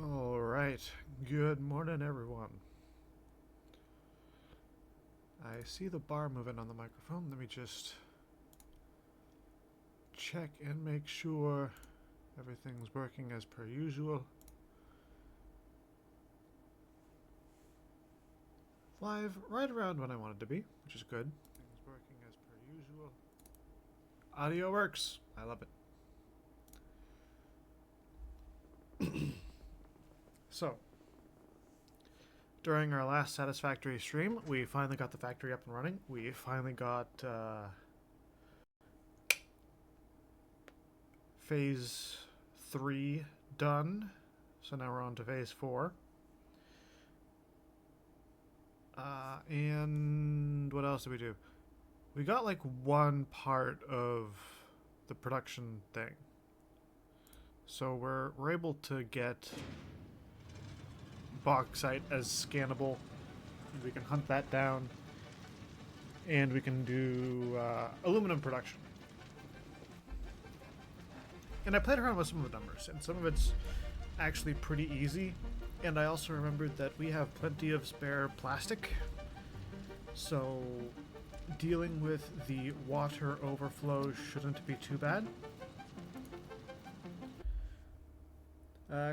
Alright, good morning everyone. I see the bar moving on the microphone. Let me just check and make sure everything's working as per usual. Live right around when I want it to be, which is good. Things working as per usual. Audio works. I love it. So, during our last Satisfactory stream, we finally got the factory up and running. We finally got phase 3 done. So now we're on to phase 4. And what else did we do? We got like one part of the production thing. So we're able to get Bauxite as scannable. We can hunt that down. And we can do aluminum production. And I played around with some of the numbers, and some of it's actually pretty easy. And I also remembered that we have plenty of spare plastic. So dealing with the water overflow shouldn't be too bad.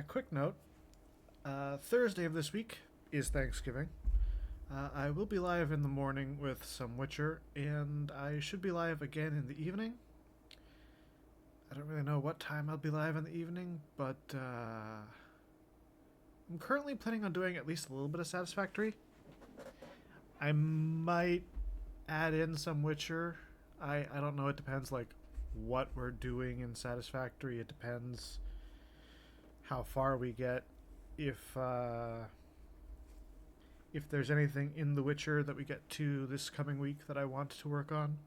Quick note. Thursday of this week is Thanksgiving. I will be live in the morning with some Witcher, and I should be live again in the evening. I don't really know what time I'll be live in the evening, but I'm currently planning on doing at least a little bit of Satisfactory. I might add in some Witcher. I don't know, it depends like what we're doing in Satisfactory. It depends how far we get. If there's anything in The Witcher that we get to this coming week that I want to work on.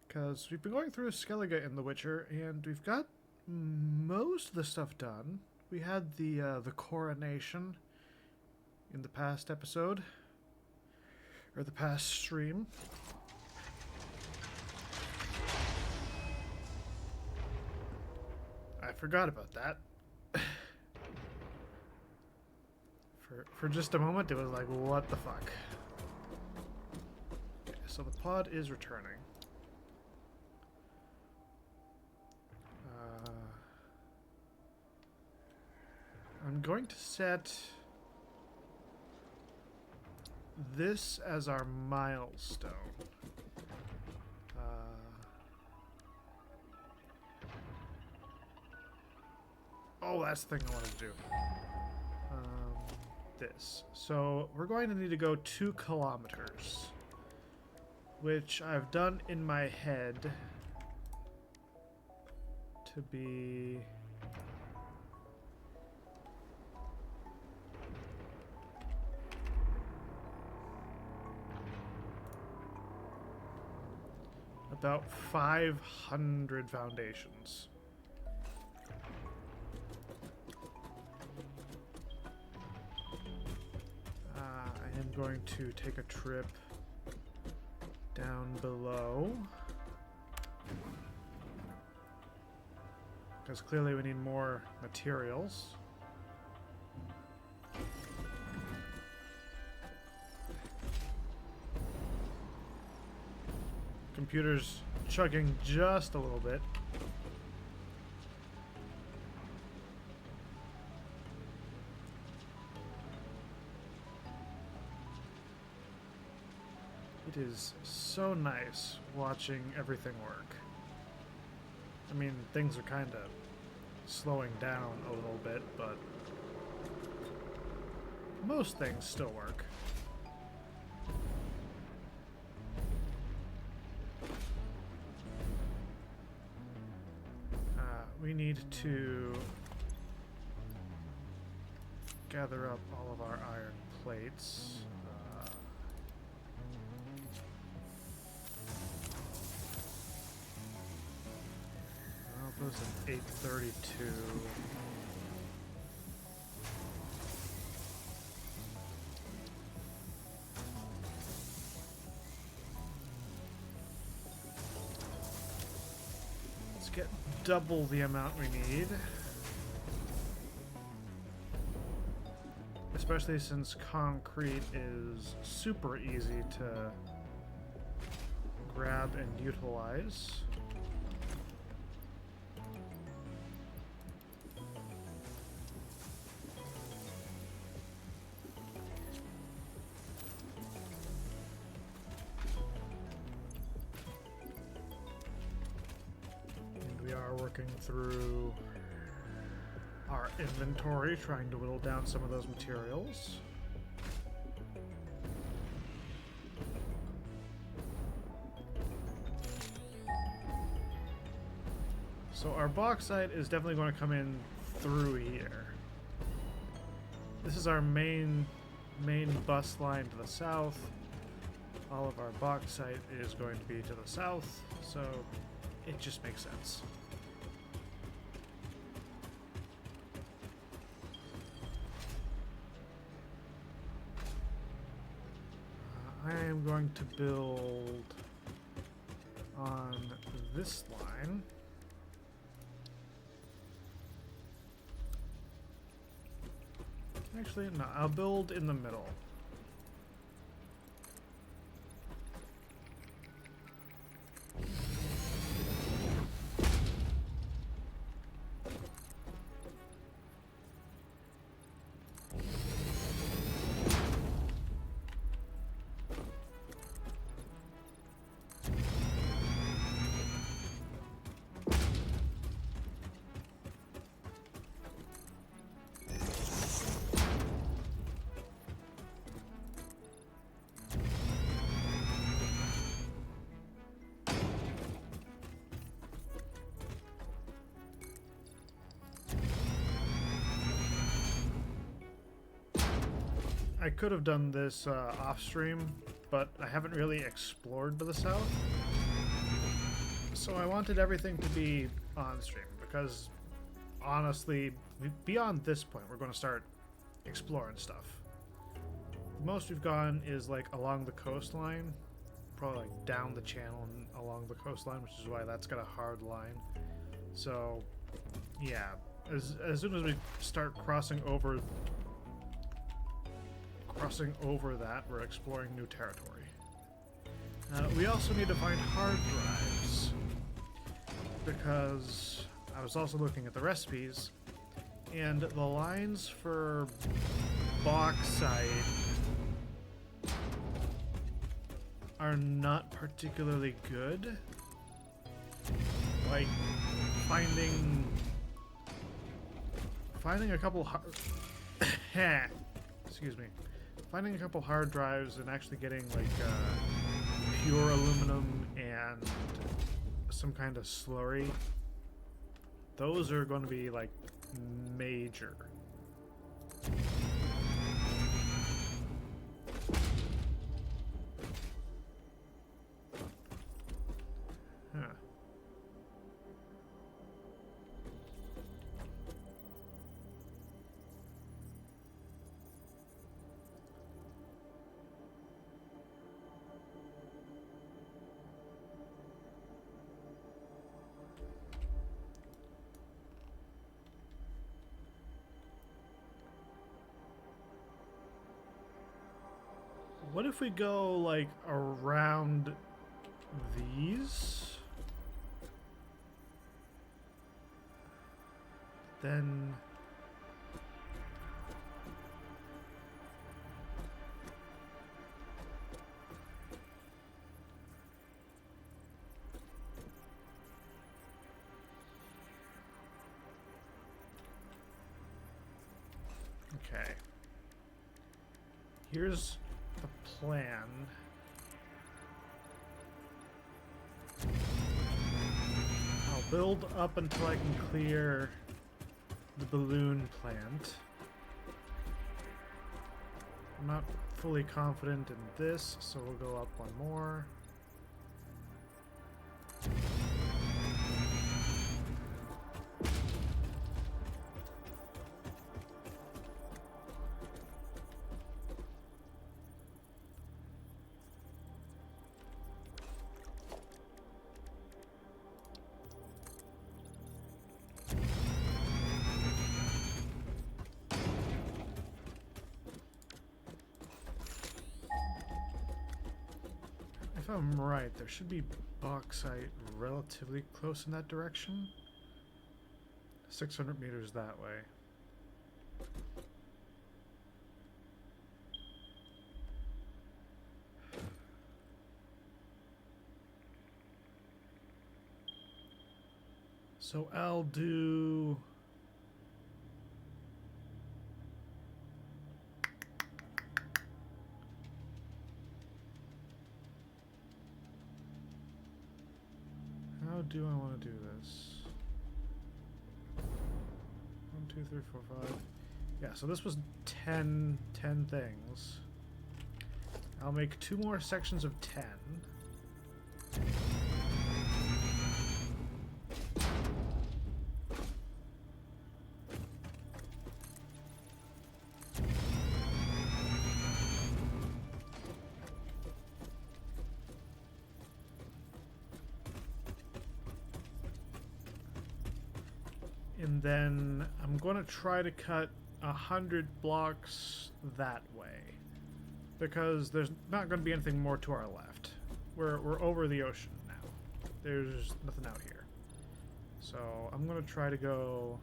Because we've been going through Skellige in The Witcher, and we've got most of the stuff done. We had the coronation in the past episode, or the past stream. I forgot about that. For just a moment, it was like, what the fuck? Okay, so the pod is returning. I'm going to set this as our milestone. Oh, that's the thing I wanted to do. This. So we're going to need to go 2 kilometers, which I've done in my head to be about 500 foundations. I am going to take a trip down below, because clearly we need more materials. Computer's chugging just a little bit. It is so nice watching everything work. I mean, things are kind of slowing down a little bit, but most things still work. We need to gather up all of our iron plates. Well, it was an 832. Let's get double the amount we need. especially since concrete is super easy to grab and utilize. And we are working through our inventory, trying to whittle down some of those materials. So our bauxite is definitely going to come in through here. This is our main bus line to the south. All of our bauxite is going to be to the south, so it just makes sense. I am going to build on this line. Actually, no, I'll build in the middle. I could have done this off stream, but I haven't really explored to the south. So I wanted everything to be on stream because honestly, beyond this point, we're going to start exploring stuff. The most we've gone is like along the coastline, probably like down the channel and along the coastline, which is why that's got a hard line. So yeah, as soon as we start crossing over that, we're exploring new territory. We also need to find hard drives, because I was also looking at the recipes, and the lines for bauxite are not particularly good. Like, finding a couple excuse me. Finding a couple hard drives and actually getting like pure aluminum and some kind of slurry, those are going to be like major. Huh. What if we go, like, around these? Then... Okay. Here's the plan. I'll build up until I can clear the balloon plant. I'm not fully confident in this, so we'll go up one more. if I'm right, there should be bauxite relatively close in that direction. 600 meters that way. So I'll do... How do I want to do this? 1, 2, 3, 4, 5. Yeah, so this was 10 things. I'll make 2 more sections of 10. And then I'm going to try to cut 100 blocks that way, because there's not going to be anything more to our left. We're over the ocean now. There's nothing out here. So I'm going to try to go...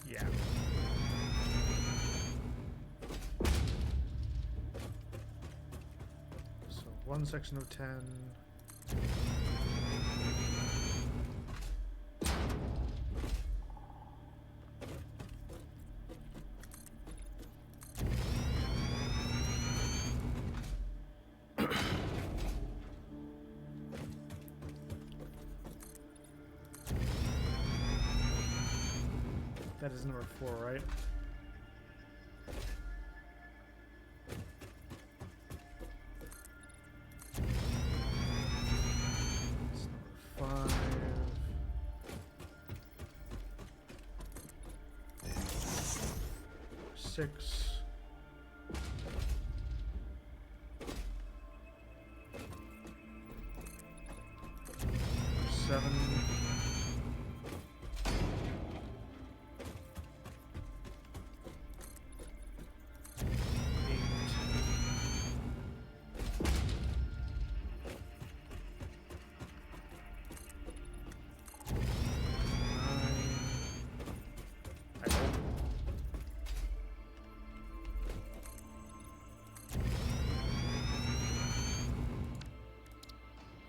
Yeah. So 1 section of 10. That is number 4, right? It's number 5. 6. 7. 8.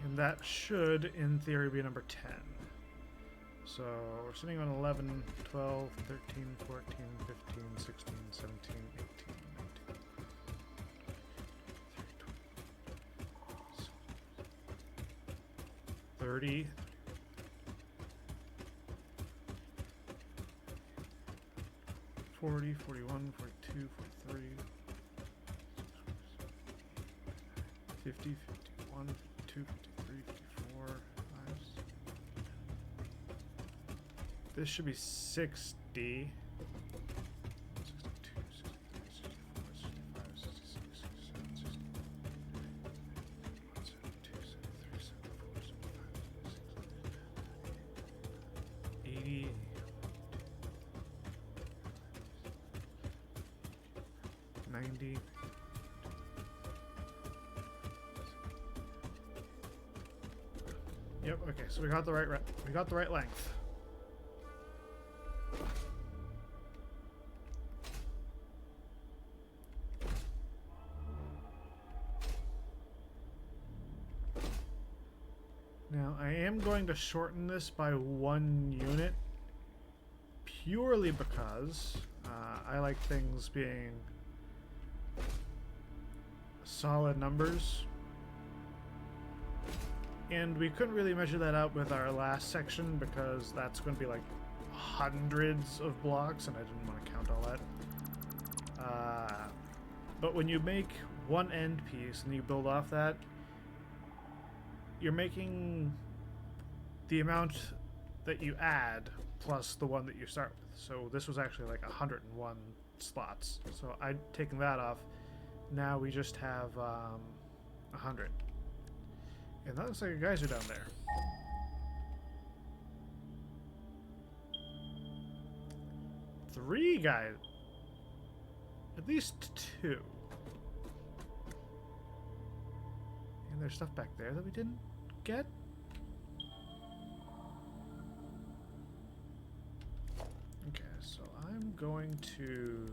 And that should, in theory, be number 10. So we're sitting on 11, 12, 13, 14, 15, 16, 17, 18, 19, 30, 40, 41, 42, 43, 50, 51, 52, 53, 54. This should be 60. 62, 63, 64, 65, 66, 67, 68, 72, 73, 74, 75, 76, 80. 90. Yep, okay, so we got the right length. Now, I am going to shorten this by 1 unit purely because I like things being solid numbers. And we couldn't really measure that out with our last section because that's going to be like hundreds of blocks and I didn't want to count all that. But when you make one end piece and you build off that, you're making the amount that you add plus the one that you start with. So this was actually like 101 slots. So I'd taken that off. Now we just have 100. And that looks like a geyser down there. 3 guys. At least 2. And there's stuff back there that we didn't get. Okay, so I'm going to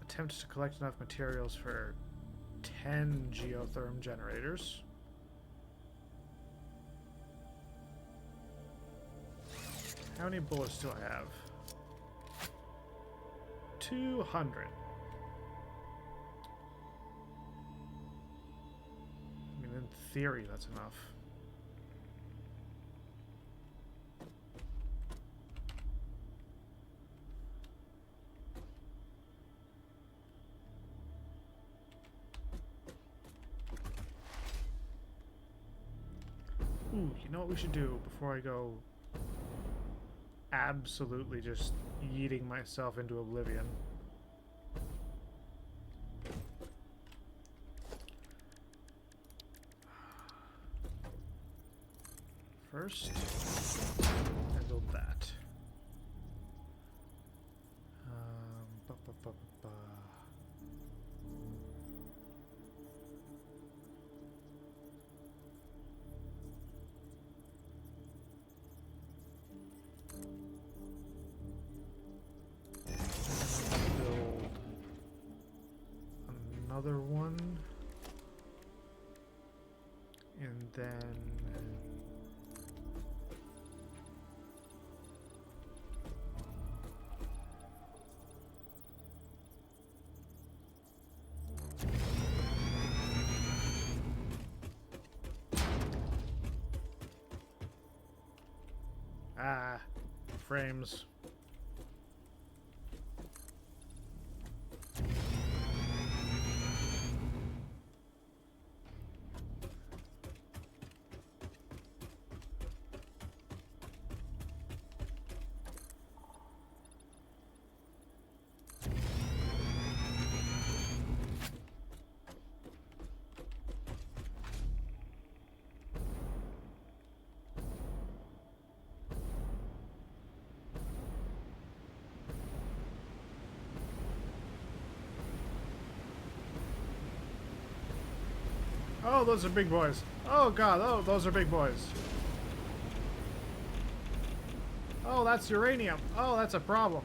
attempt to collect enough materials for 10 geotherm generators. How many bullets do I have? 200. I mean, in theory, that's enough. Ooh, you know what we should do before I go absolutely just yeeting myself into oblivion? First, handle that. Ba, ba, ba, ba, ba. Build another one, and then frames. Oh, those are big boys. Oh god, oh, those are big boys. Oh, that's uranium. Oh, that's a problem.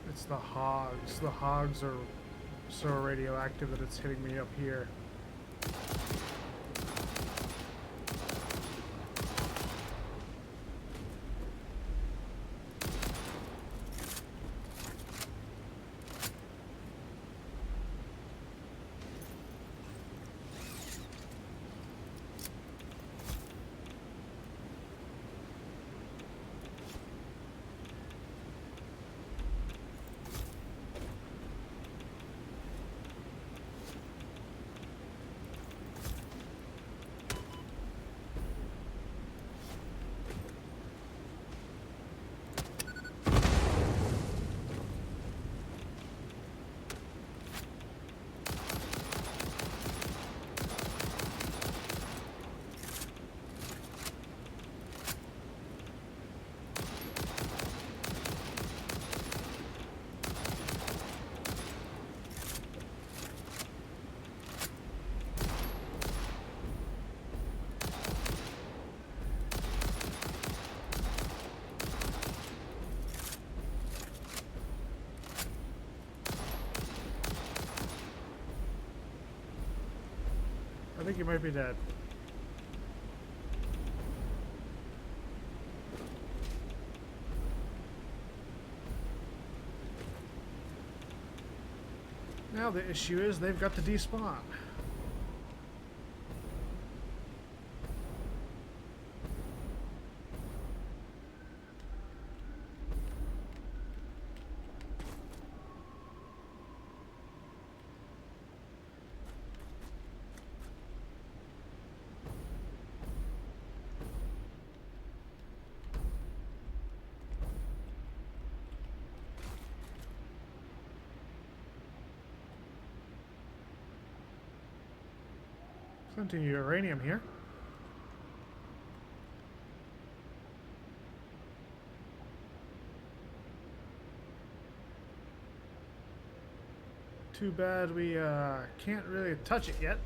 It's the hogs. The hogs are so radioactive that it's hitting me up here. think he might be dead. Now the issue is they've got to despawn. Plenty of uranium here. Too bad we can't really touch it yet.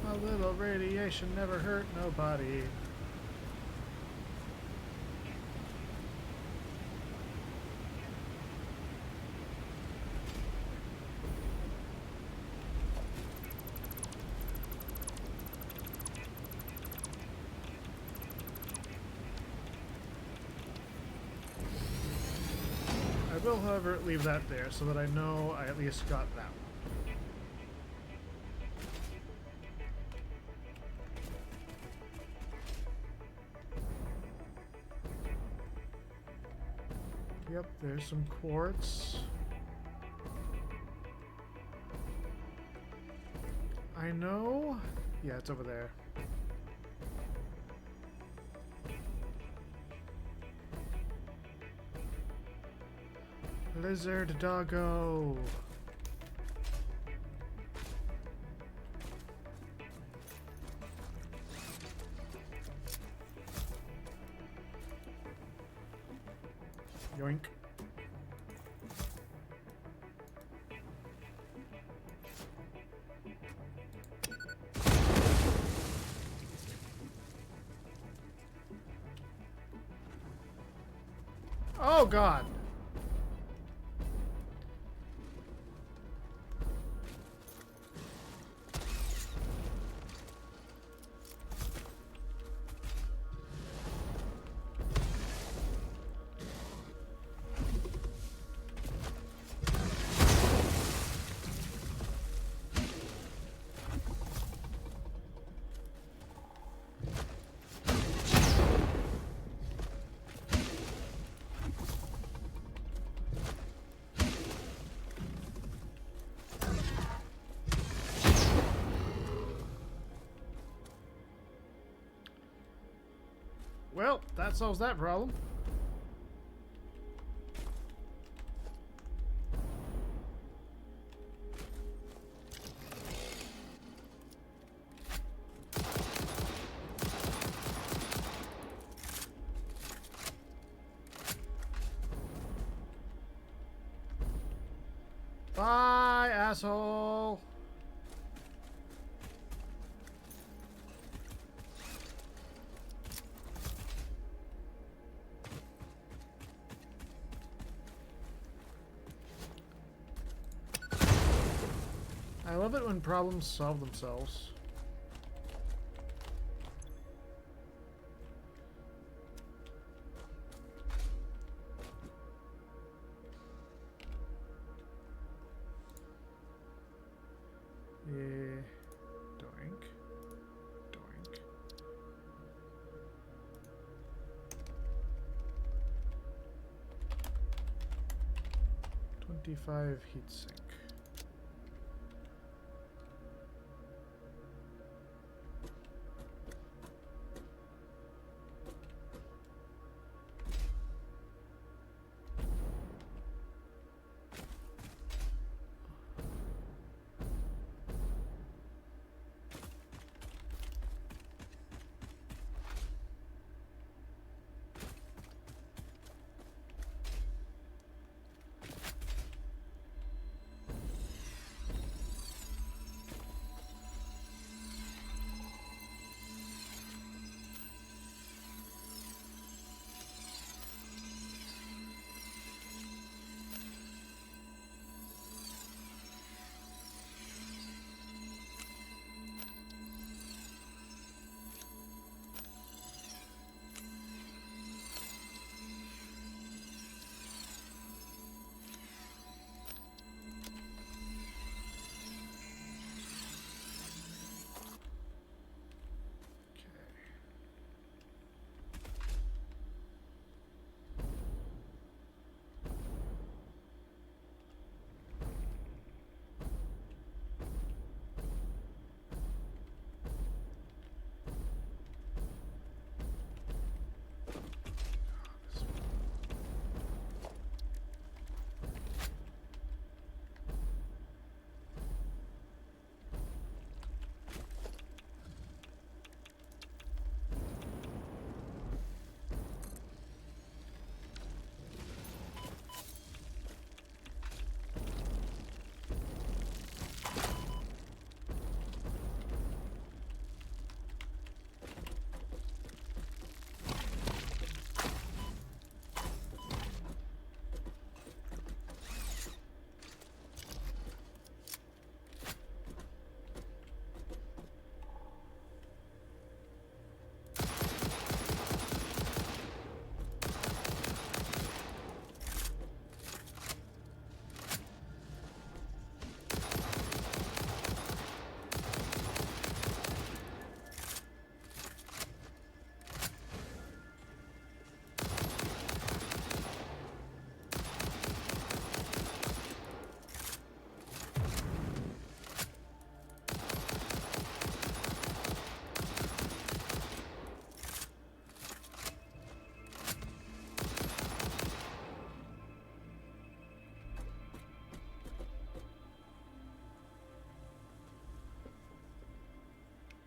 A little radiation never hurt nobody. I will, however, leave that there so that I know I at least got that one. Yep, there's some quartz. I know. Yeah, it's over there. Lizard doggo. Yoink. Oh God. Well, that solves that problem. Bye, asshole. I love it when problems solve themselves. Yeah. Doink. Doink. $25 heatsink.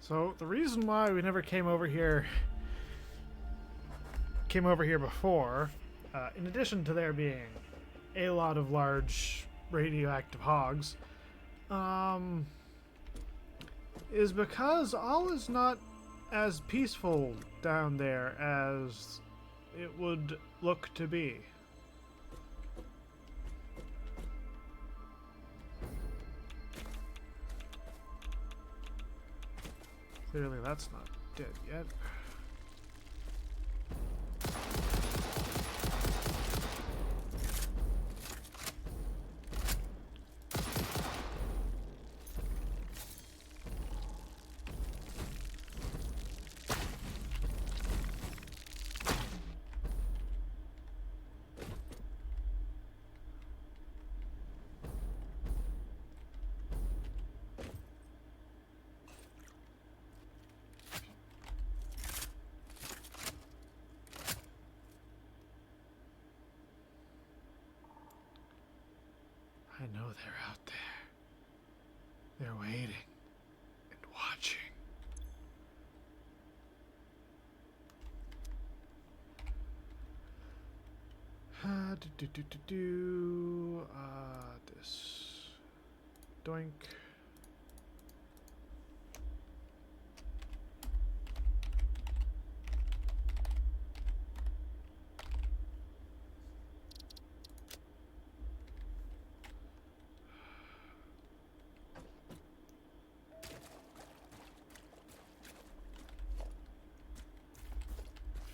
So the reason why we never came over here before, in addition to there being a lot of large radioactive hogs, is because all is not as peaceful down there as it would look to be. Clearly that's not dead yet. I know they're out there. They're waiting and watching. This. Doink.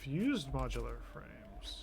fused modular frames.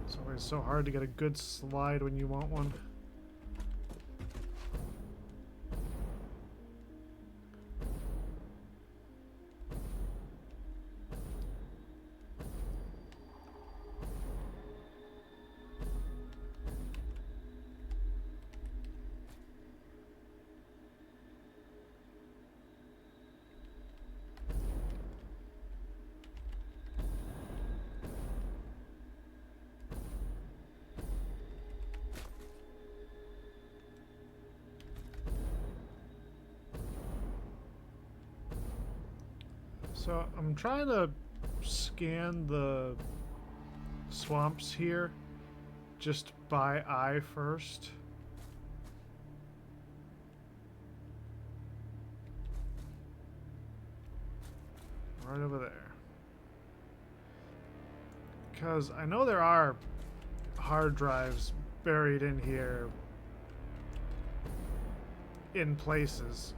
It's always so hard to get a good slide when you want one. So I'm trying to scan the swamps here just by eye first. Right over there. Because I know there are hard drives buried in here in places.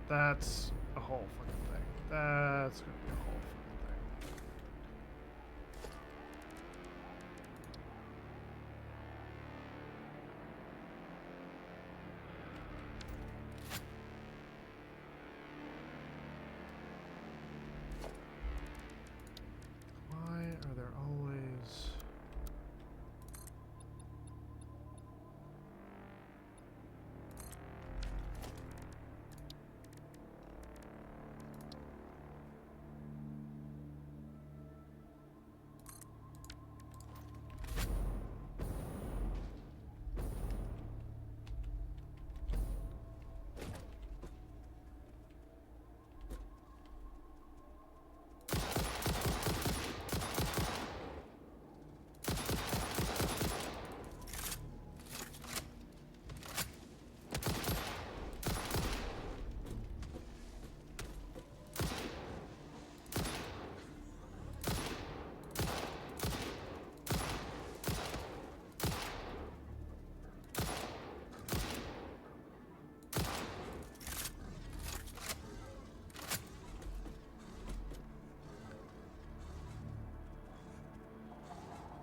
That's a whole fucking thing. That's gonna be a whole fucking thing. Why are there always...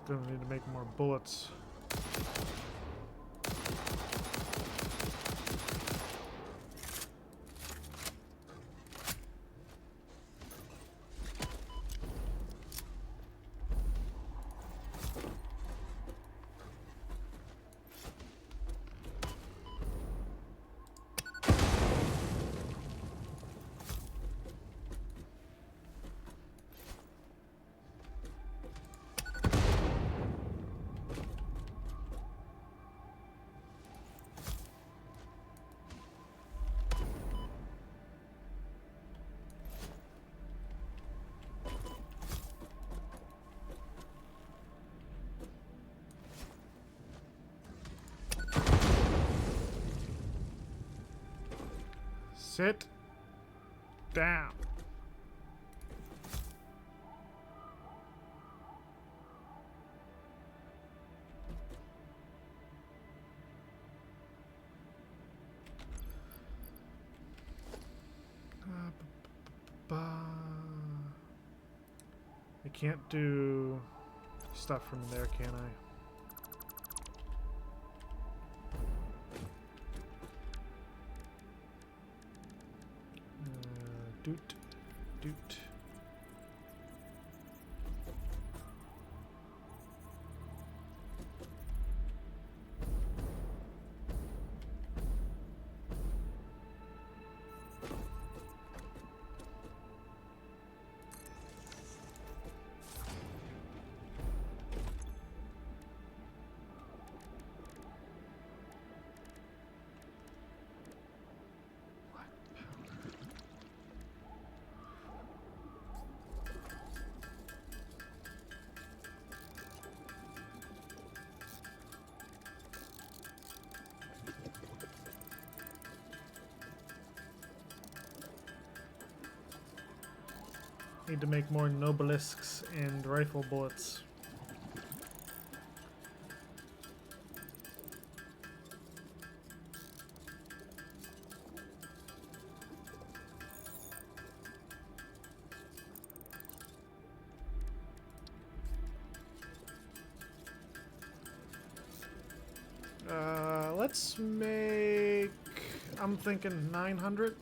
Gonna need to make more bullets. Sit down. I can't do stuff from there, can I? Doot, doot. Need to make more nobelisks and rifle bullets. Let's make... I'm thinking 900.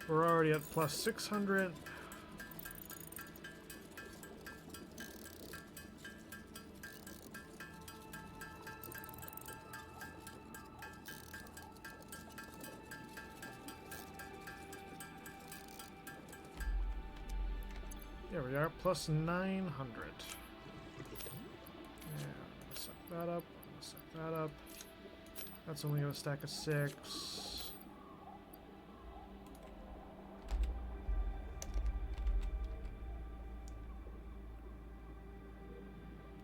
We're already at plus 600. There we are, plus 900. Yeah, set that up, set that up. That's only a stack of 6.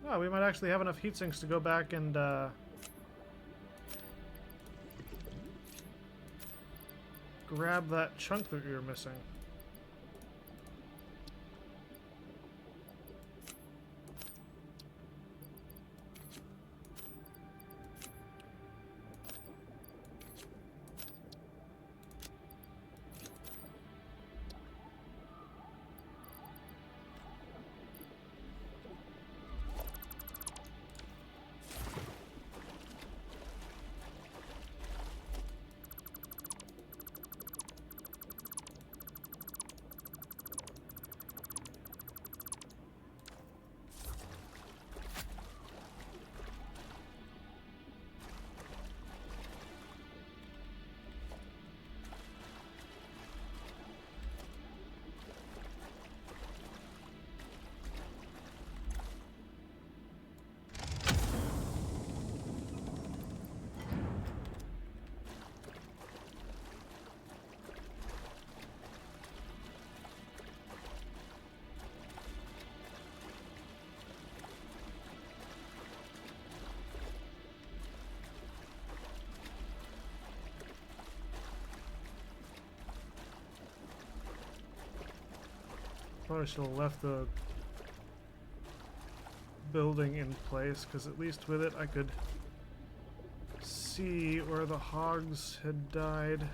Oh, we might actually have enough heat sinks to go back and grab that chunk that we were missing. Probably should have left the building in place, because at least with it I could see where the hogs had died.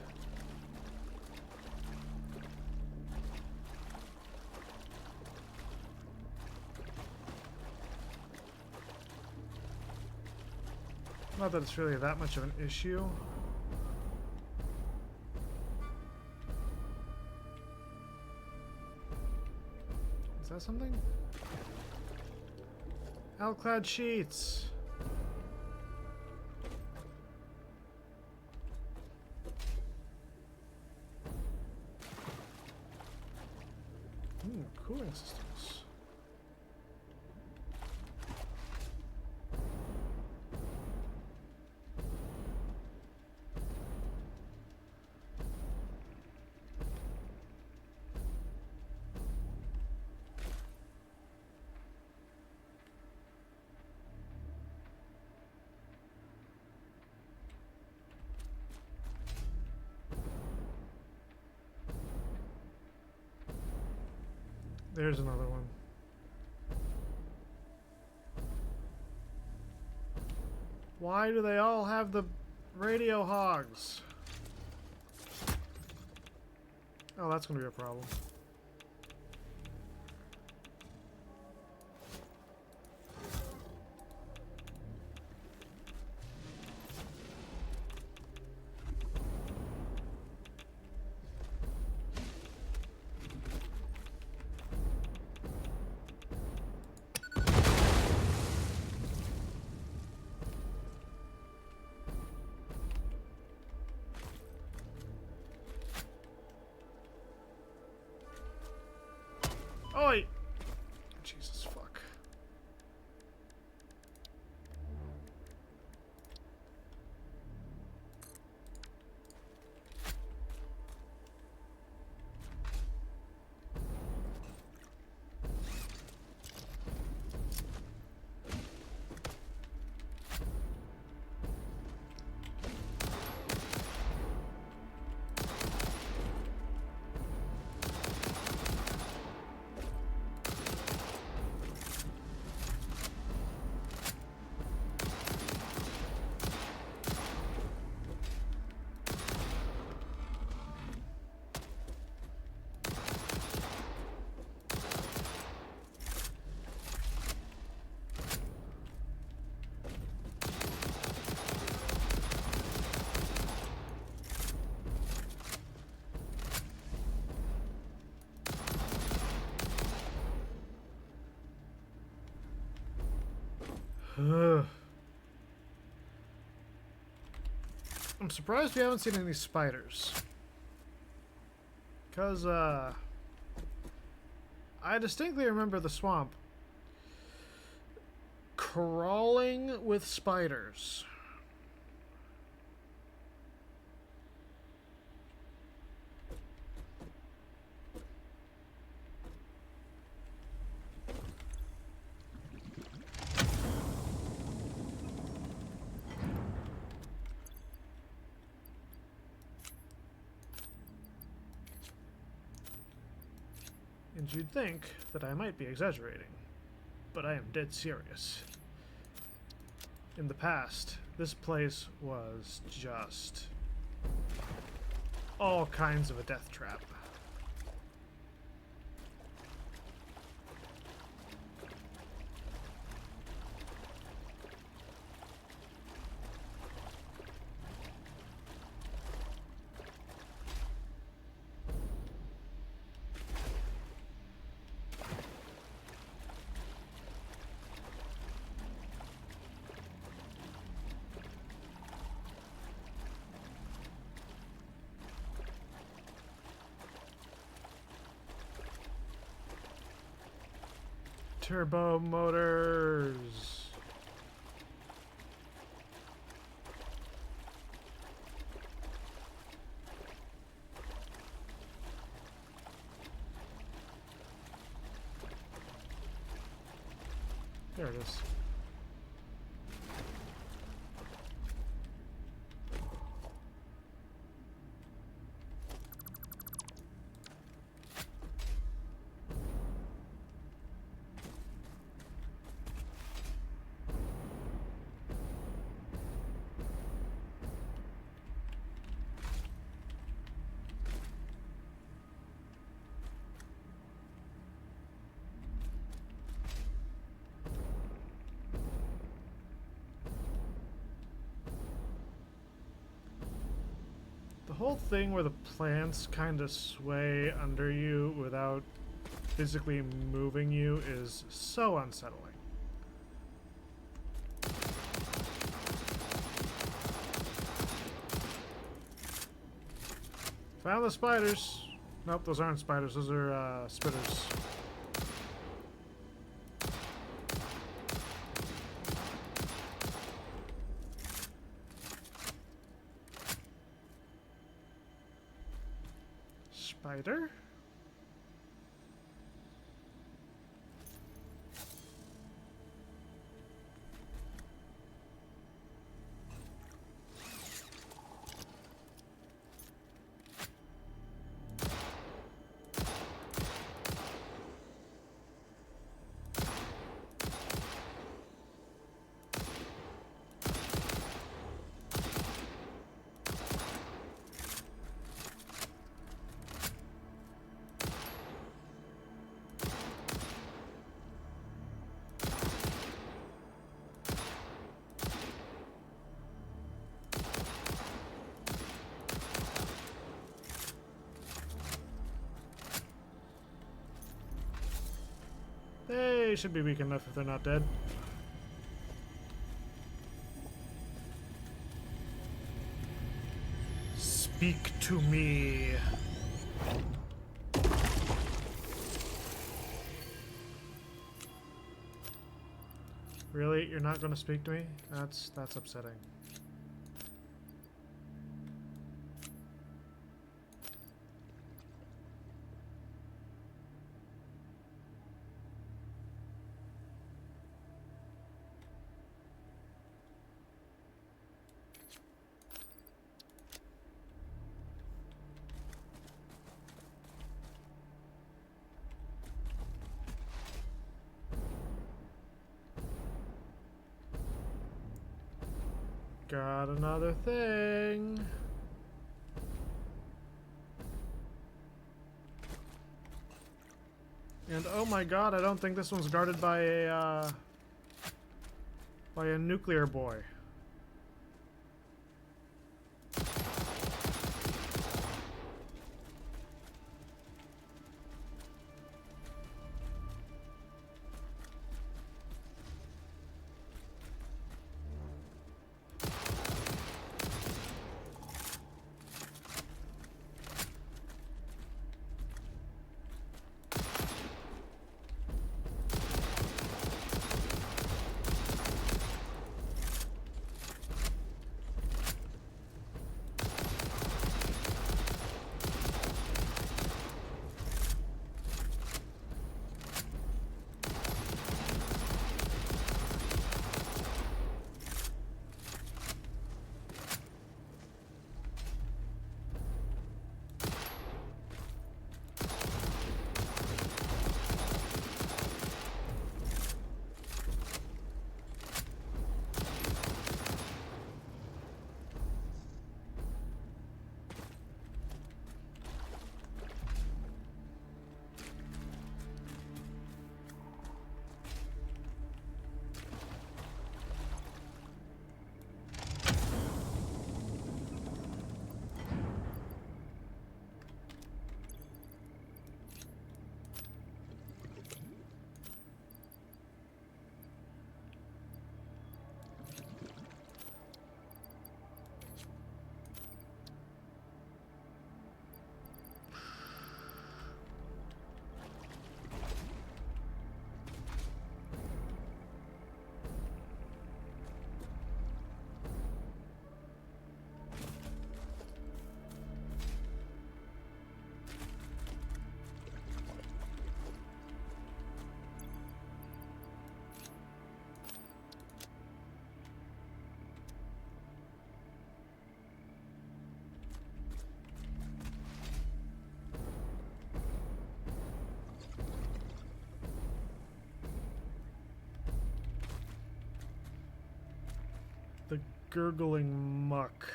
Not that it's really that much of an issue. Is that something? Alclad sheets! Cooling systems. There's another one. Why do they all have the radio hogs? Oh, that's gonna be a problem. I'm surprised we haven't seen any spiders. Because, I distinctly remember the swamp crawling with spiders. And you'd think that I might be exaggerating, but I am dead serious. In the past, this place was just all kinds of a death trap. Turbo motors. There it is. The whole thing where the plants kind of sway under you without physically moving you is so unsettling. Found the spiders. Nope, those aren't spiders. Those are spitters. Spider? They should be weak enough if they're not dead. Speak to me. Really? You're not going to speak to me? That's upsetting. Got another thing. And oh my god, I don't think this one's guarded by a nuclear boy. gurgling muck.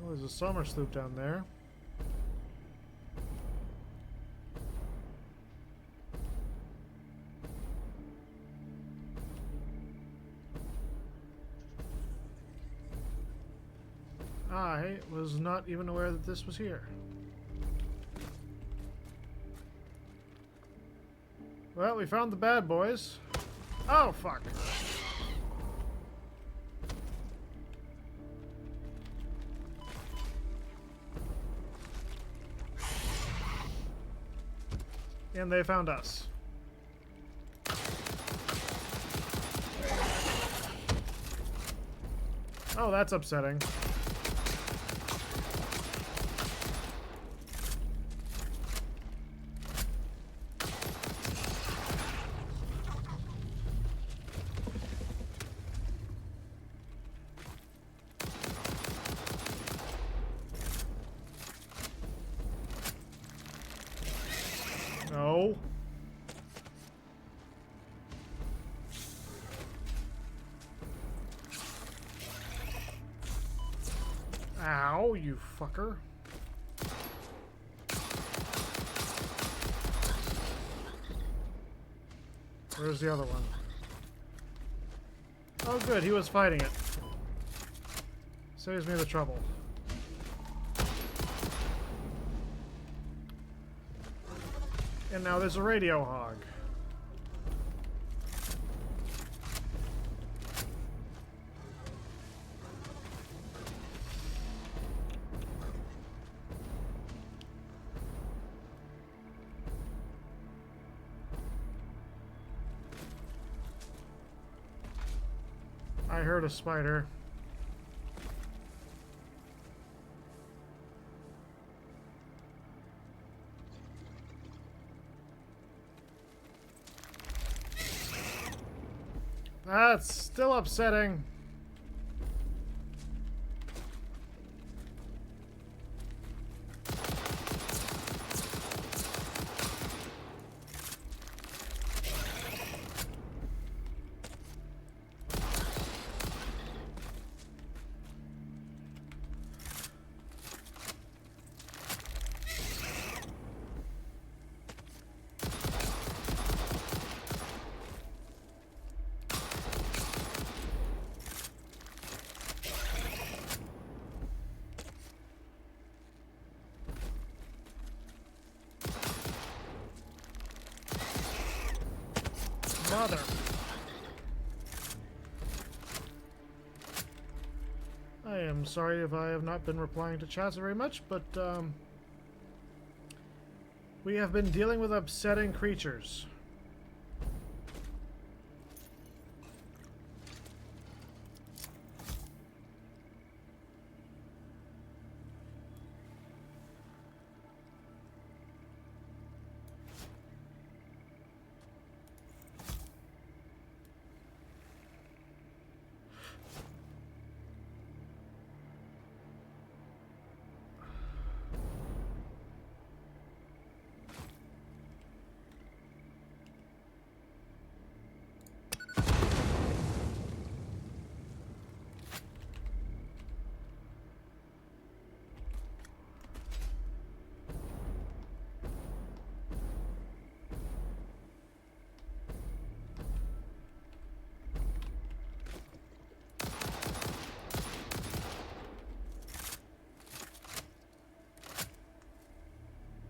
Oh, there's a summer sloop down there. I was not even aware that this was here. Well, we found the bad boys. Oh, fuck. And they found us. Oh, that's upsetting. No. Ow, you fucker. Where's the other one? Oh good, he was fighting it. Saves me the trouble. And now there's a radio hog. I heard a spider. That's still upsetting. Mother. I am sorry if I have not been replying to chats very much, but we have been dealing with upsetting creatures.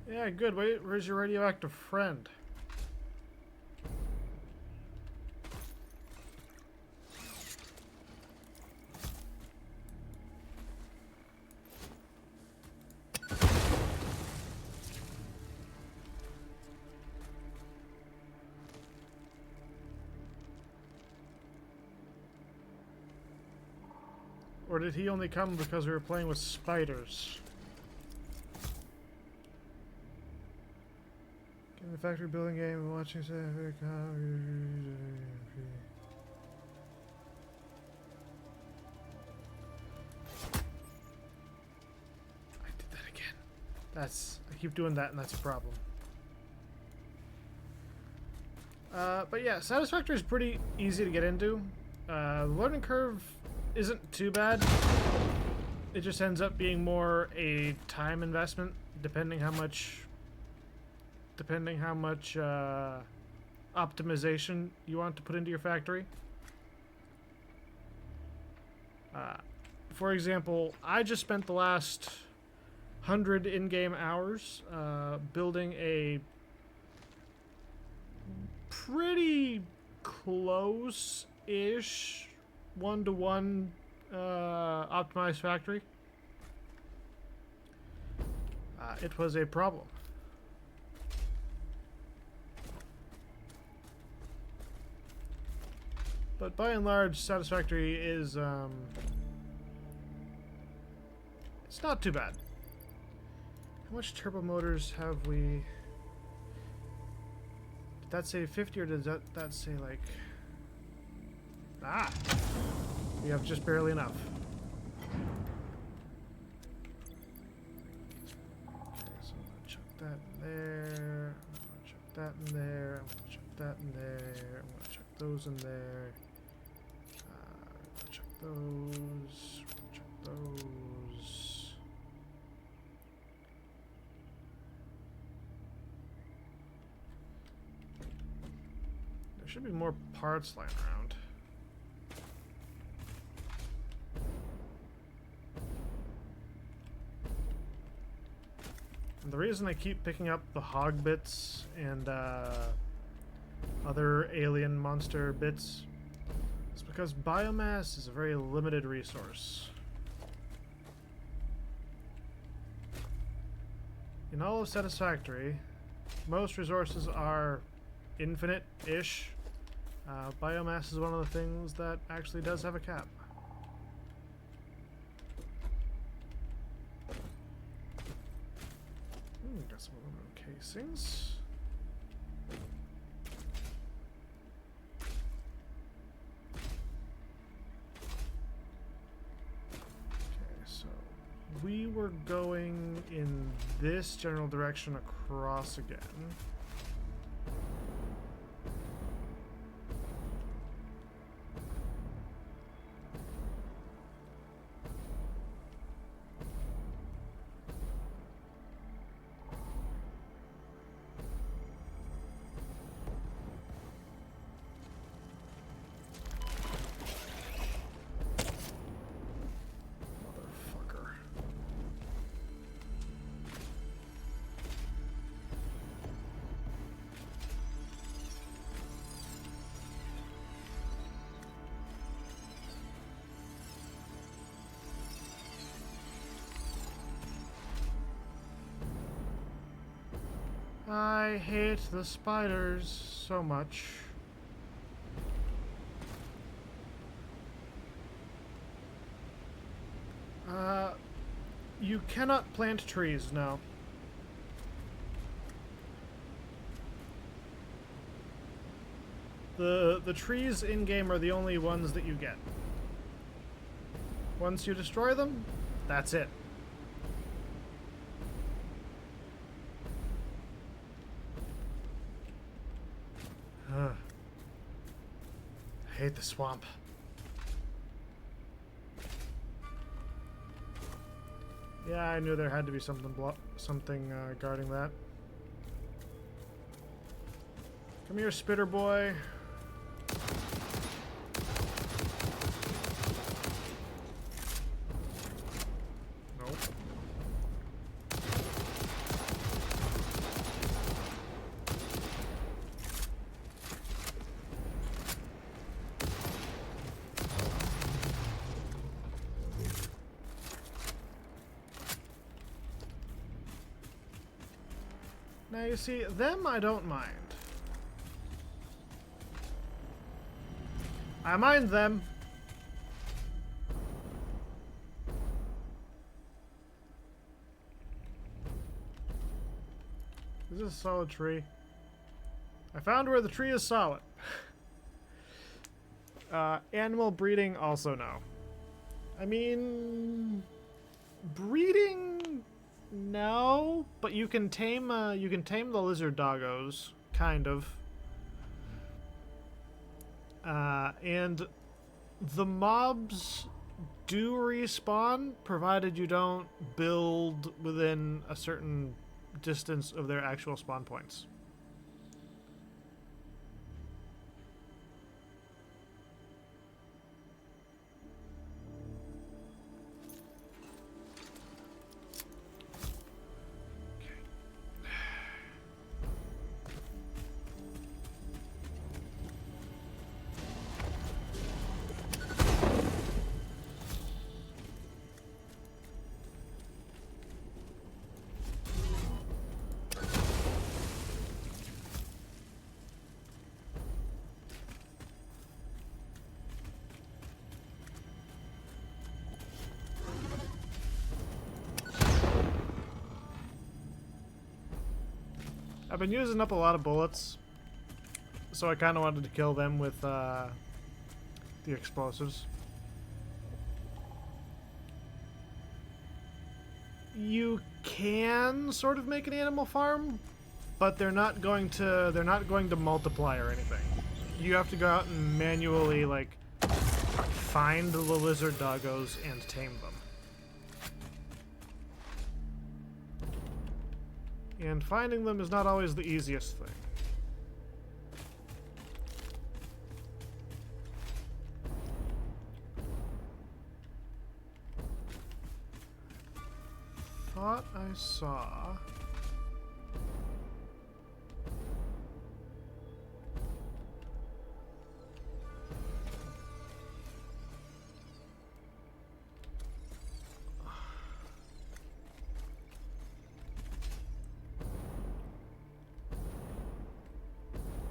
Yeah, good. Wait, where's your radioactive friend? Or did he only come because we were playing with spiders? The factory building game, watching I did that again. I keep doing that and that's a problem. But yeah, Satisfactory is pretty easy to get into. The learning curve isn't too bad. It just ends up being more a time investment, depending how much optimization you want to put into your factory. For example, I just spent the last 100 in-game hours building a pretty close-ish one-to-one optimized factory. It was a problem. But by and large, Satisfactory is it's not too bad. How much turbo motors have we? Did that say 50 or did that say like... Ah! We have just barely enough. Okay, so I'm gonna chuck that in there. I'm gonna chuck that in there. I'm gonna chuck that in there. I'm gonna chuck those in there. I'm gonna chuck those. I'm gonna chuck those. There should be more parts lying around. And the reason I keep picking up the hog bits and other alien monster bits is because biomass is a very limited resource. In all of Satisfactory, most resources are infinite-ish. Biomass is one of the things that actually does have a cap. Got some aluminum casings. Okay, so we were going in this general direction across again. I hate the spiders so much. You cannot plant trees now. The trees in-game are the only ones that you get. Once you destroy them, that's it. I hate the swamp. Yeah, I knew there had to be something guarding that. Come here, spitter boy. Nope. Now you see, them I don't mind. I mind them. Is this a solid tree? I found where the tree is solid. Animal breeding, also no. I mean, breeding, no, but you can tame the lizard doggos, kind of. And the mobs do respawn, provided you don't build within a certain distance of their actual spawn points. I've been using up a lot of bullets, so I kind of wanted to kill them with the explosives. You can sort of make an animal farm, but they're not going to multiply or anything. You have to go out and manually like find the lizard doggos and tame them. And finding them is not always the easiest thing. Thought I saw...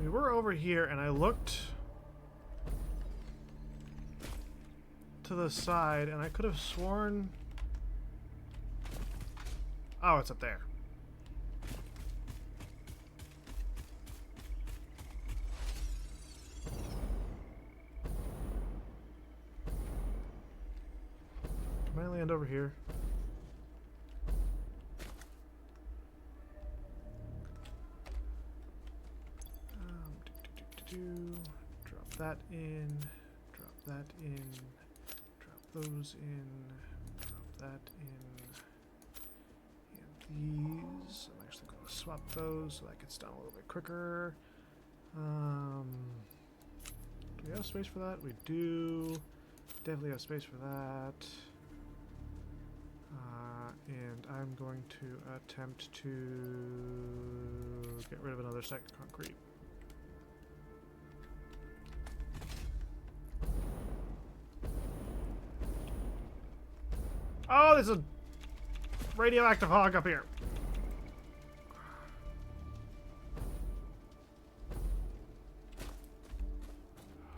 We were over here, and I looked to the side, and I could have sworn... Oh, it's up there. Can I land over here? Drop that in, drop that in, drop those in, drop that in, and these. I'm actually going to swap those so that gets done a little bit quicker. Do we have space for that? We do. Definitely have space for that. And I'm going to attempt to get rid of another stack of concrete. Oh, there's a radioactive hog up here.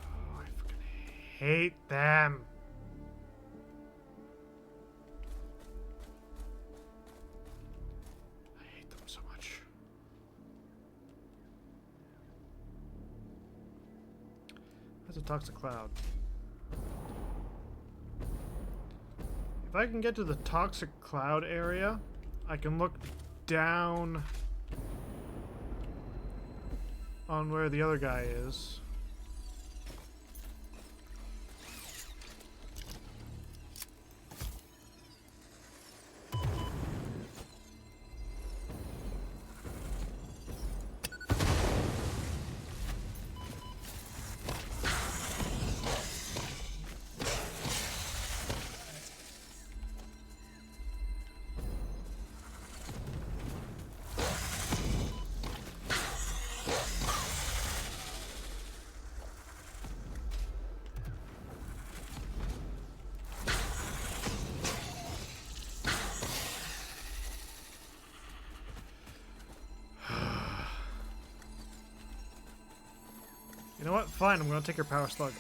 Oh, I fucking hate them. I hate them so much. That's a toxic cloud. If I can get to the toxic cloud area, I can look down on where the other guy is. You know what? Fine, I'm gonna take your power slug.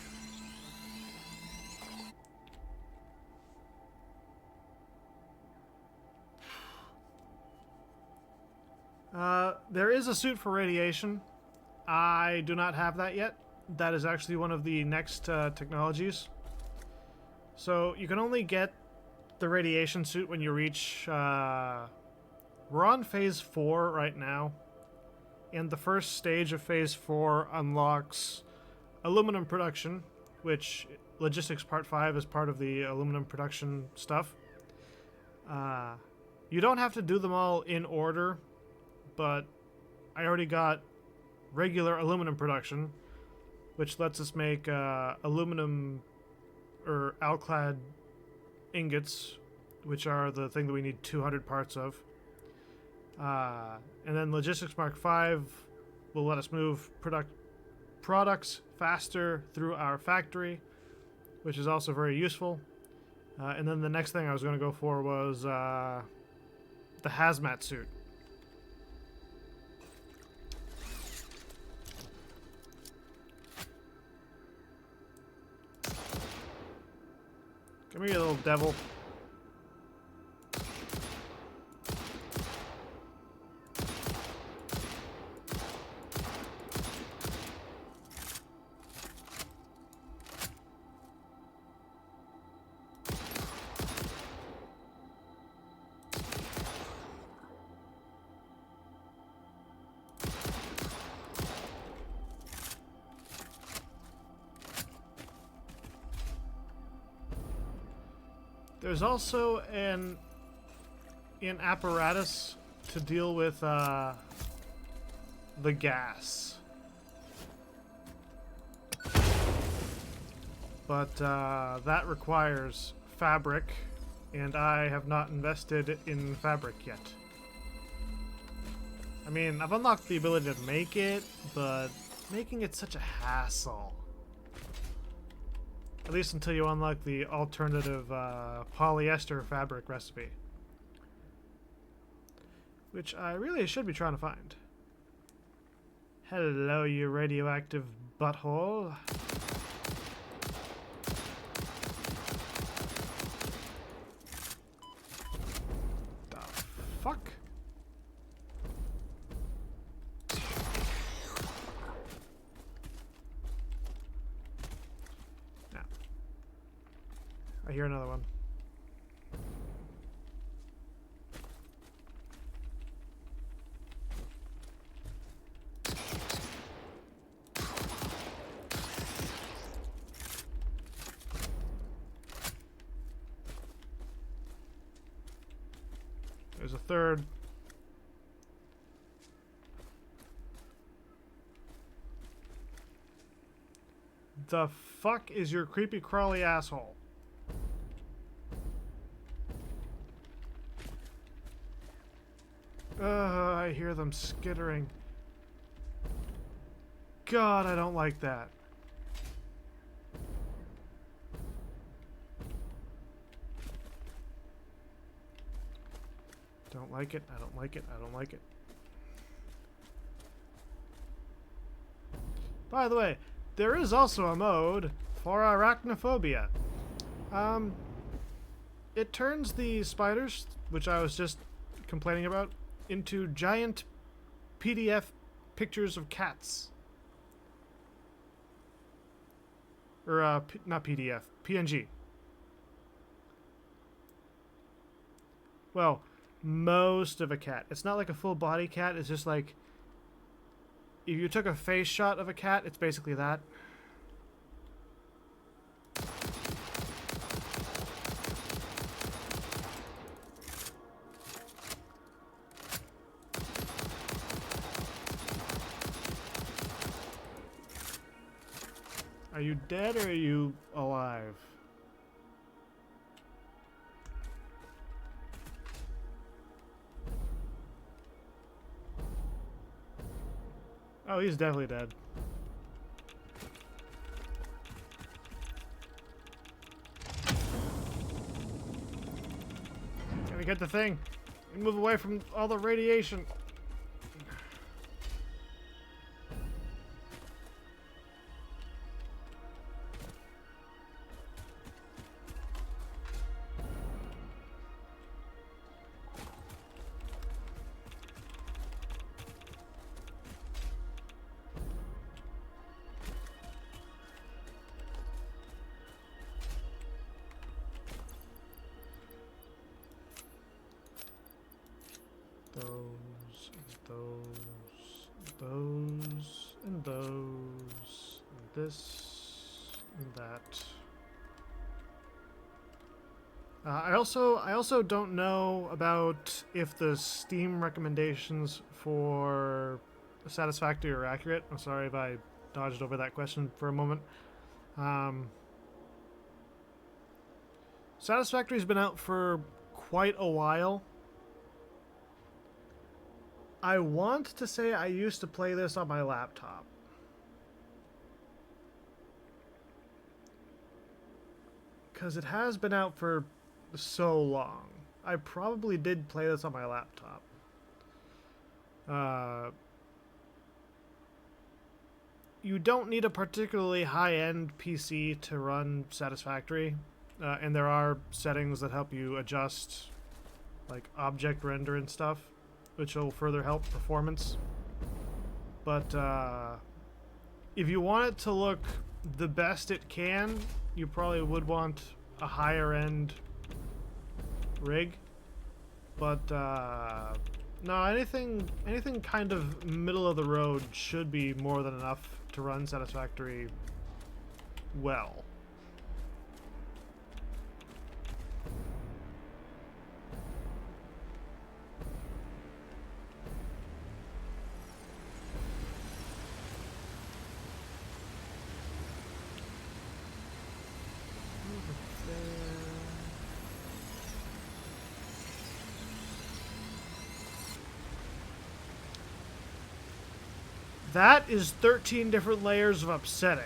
There is a suit for radiation. I do not have that yet. That is actually one of the next technologies. So you can only get the radiation suit when you reach... we're on phase 4 right now. And the first stage of phase 4 unlocks aluminum production, which logistics part 5 is part of the aluminum production stuff. You don't have to do them all in order, but I already got regular aluminum production, which lets us make aluminum or alclad ingots, which are the thing that we need 200 parts of. And then Logistics Mark 5 will let us move products faster through our factory, which is also very useful. And then the next thing I was going to go for was the hazmat suit. Come here, you little devil. There's also an apparatus to deal with the gas. But that requires fabric, and I have not invested in fabric yet. I mean, I've unlocked the ability to make it, but making it such a hassle. At least until you unlock the alternative polyester fabric recipe. Which I really should be trying to find. Hello, you radioactive butthole. The fuck? I hear another one. There's a third. The fuck is your creepy crawly asshole? I hear them skittering. God, I don't like that. Don't like it, I don't like it, I don't like it. By the way, there is also a mode for arachnophobia. It turns the spiders, which I was just complaining about, into giant PDF pictures of cats. Or, not PDF, PNG. Well, most of a cat. It's not like a full body cat, it's just like, if you took a face shot of a cat, it's basically that. Are you dead or are you alive? Oh, he's definitely dead. Gotta get the thing and move away from all the radiation. Those this and that. I also don't know about if the Steam recommendations for Satisfactory are accurate. I'm sorry if I dodged over that question for a moment. Satisfactory's been out for quite a while. I want to say I used to play this on my laptop. Because it has been out for so long. I probably did play this on my laptop. You don't need a particularly high-end PC to run Satisfactory, and there are settings that help you adjust like object render and stuff, which will further help performance. But if you want it to look the best it can, you probably would want a higher end rig. But no, anything kind of middle of the road should be more than enough to run Satisfactory well. That is 13 different layers of upsetting.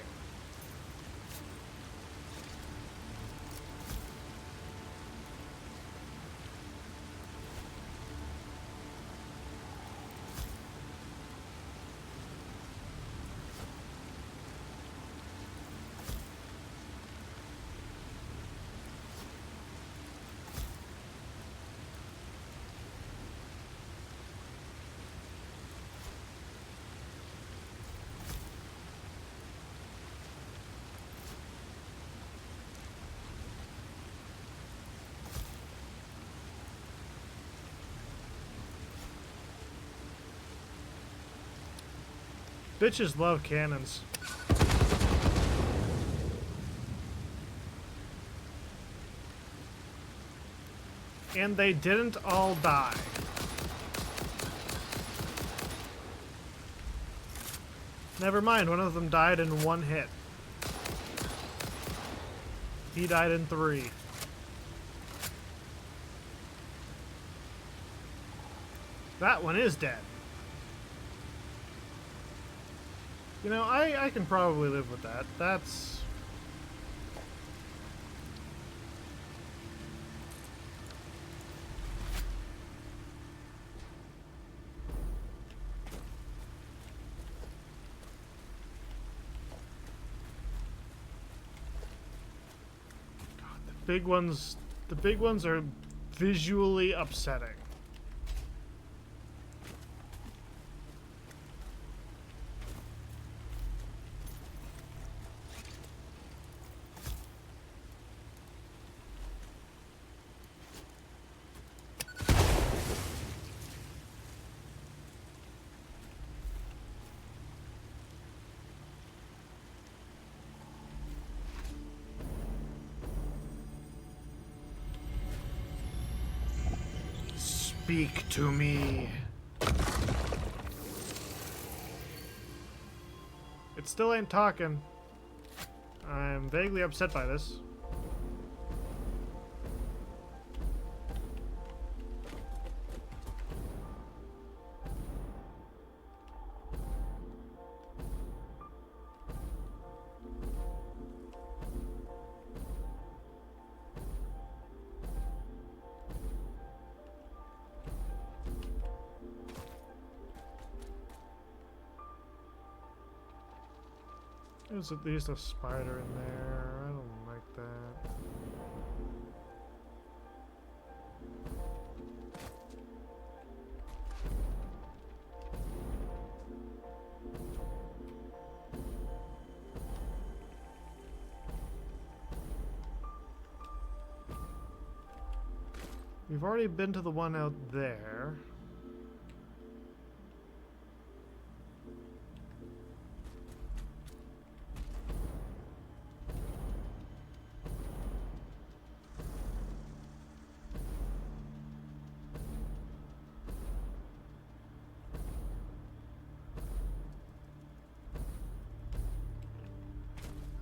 Bitches love cannons. And they didn't all die. Never mind, one of them died in one hit. He died in 3. That one is dead. You know, I can probably live with that. That's... God, the big ones are visually upsetting. Speak to me. It still ain't talking. I'm vaguely upset by this. There's at least a spider in there. I don't like that. We've already been to the one out there.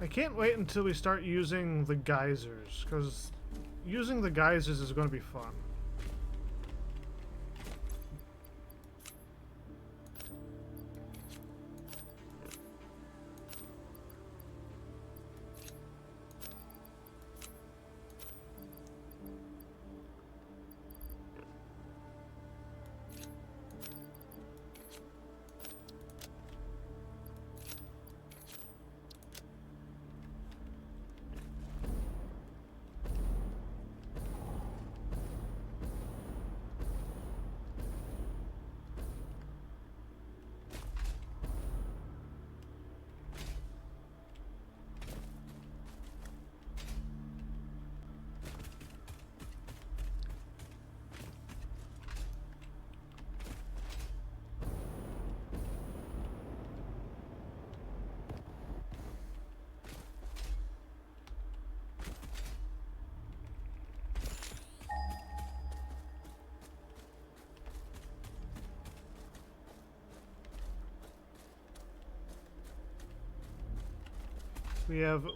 I can't wait until we start using the geysers, because using the geysers is going to be fun.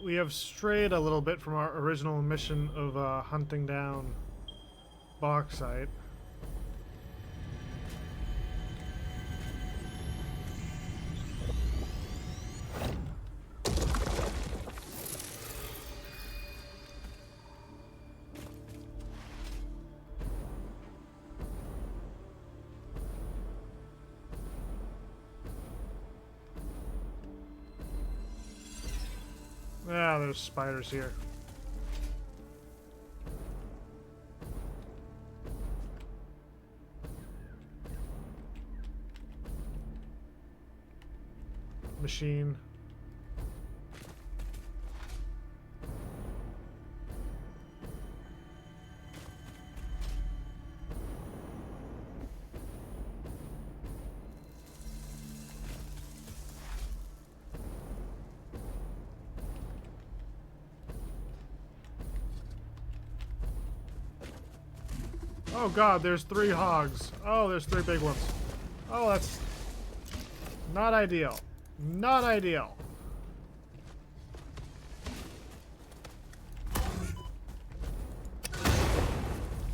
We have strayed a little bit from our original mission of hunting down bauxite. Ah, there's spiders here. Machine. Oh god, there's 3 hogs. Oh, there's 3 big ones. Oh, that's not ideal. Not ideal.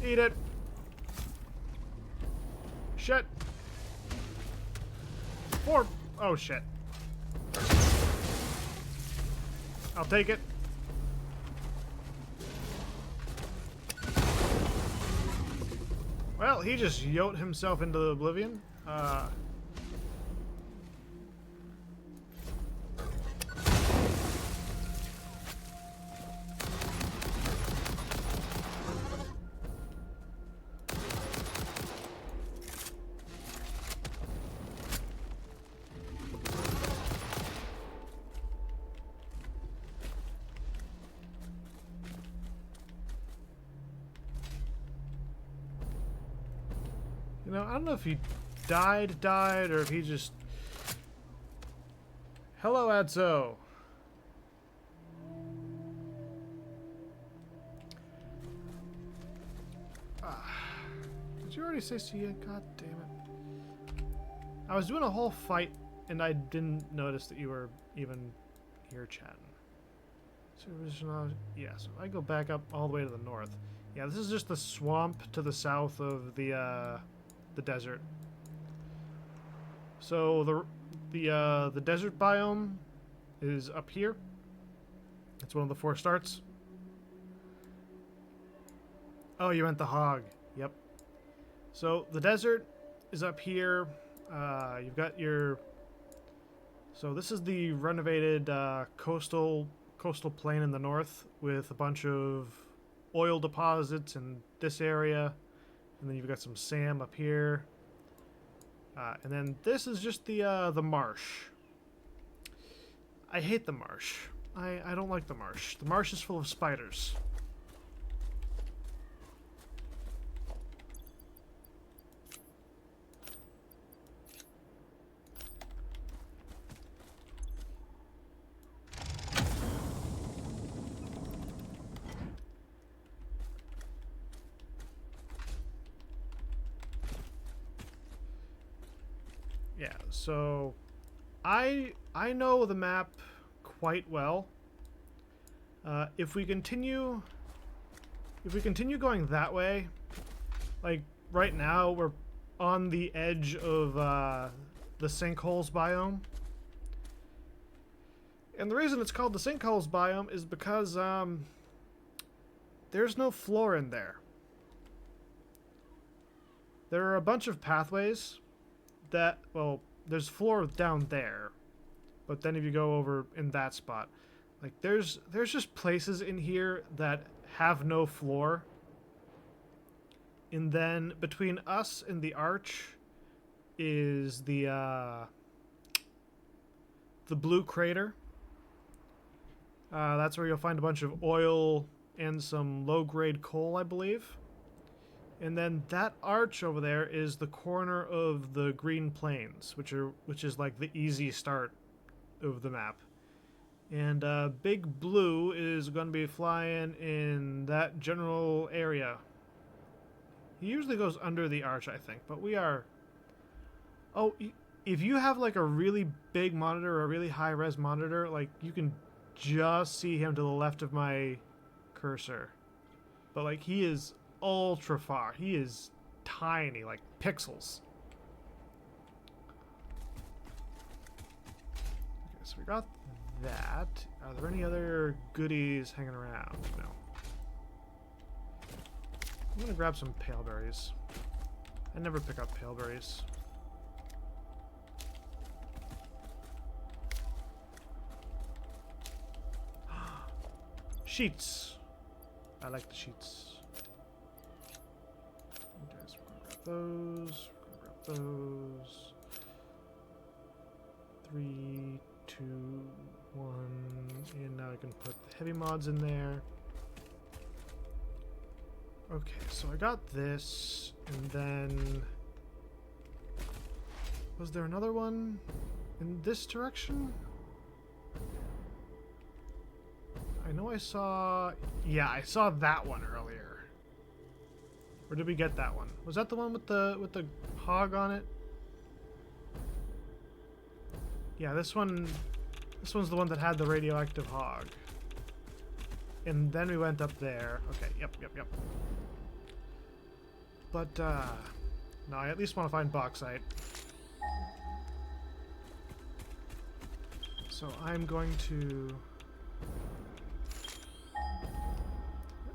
Eat it. Shit. 4. Oh shit. I'll take it. Well, he just yoked himself into oblivion. You know, I don't know if he died, or if he just... Hello, Adzo. Did you already say see ya? God damn it. I was doing a whole fight, and I didn't notice that you were even here chatting. Yeah, so I go back up all the way to the north. Yeah, this is just the swamp to the south of the desert. So the desert biome is up here. It's one of the 4 starts. Oh, you meant the hog. Yep. So the desert is up here. You've got your... So this is the renovated coastal plain in the north with a bunch of oil deposits in this area. And then you've got some sand up here. And then this is just the marsh. I hate the marsh. I don't like the marsh. The marsh is full of spiders. Yeah, so I know the map quite well. If we continue going that way, like right now we're on the edge of the sinkholes biome. And the reason it's called the sinkholes biome is because there's no floor in there. There are a bunch of pathways that, well, there's floor down there. But then if you go over in that spot, like there's just places in here that have no floor. And then between us and the arch is the blue crater. That's where you'll find a bunch of oil and some low-grade coal, I believe. And then that arch over there is the corner of the Green Plains, which is like the easy start of the map. And Big Blue is going to be flying in that general area. He usually goes under the arch, I think, but we are... Oh, if you have like a really big monitor or a really high-res monitor, like you can just see him to the left of my cursor. But like he is ultra far. He is tiny, like pixels. Okay, so we got that. Are there any other goodies hanging around? No. I'm gonna grab some pale berries. I never pick up pale berries. Sheets. I like the sheets. Okay, so we're gonna grab those. We're gonna grab those. 3, 2, 1. And now I can put the heavy mods in there. Okay, so I got this, and then... Was there another one in this direction? I know I saw... Yeah, I saw that one earlier. Or did we get that one? Was that the one with the hog on it? Yeah, this one's the one that had the radioactive hog. And then we went up there. Okay, yep. But, no, I at least want to find bauxite. So I'm going to...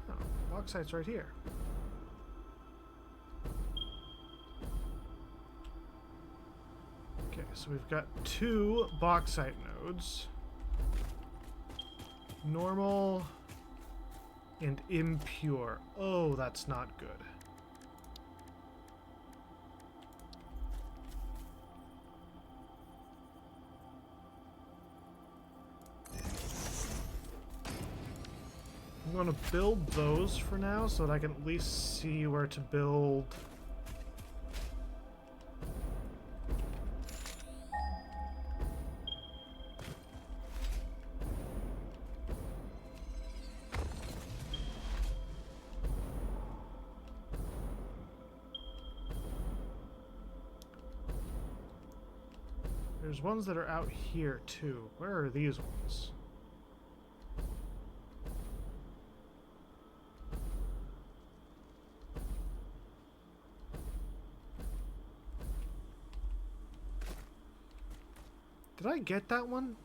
Oh, bauxite's right here. Okay, so we've got 2 bauxite nodes. Normal and impure. Oh, that's not good. I'm going to build those for now so that I can at least see where to build. There's ones that are out here too. Where are these ones? Did I get that one?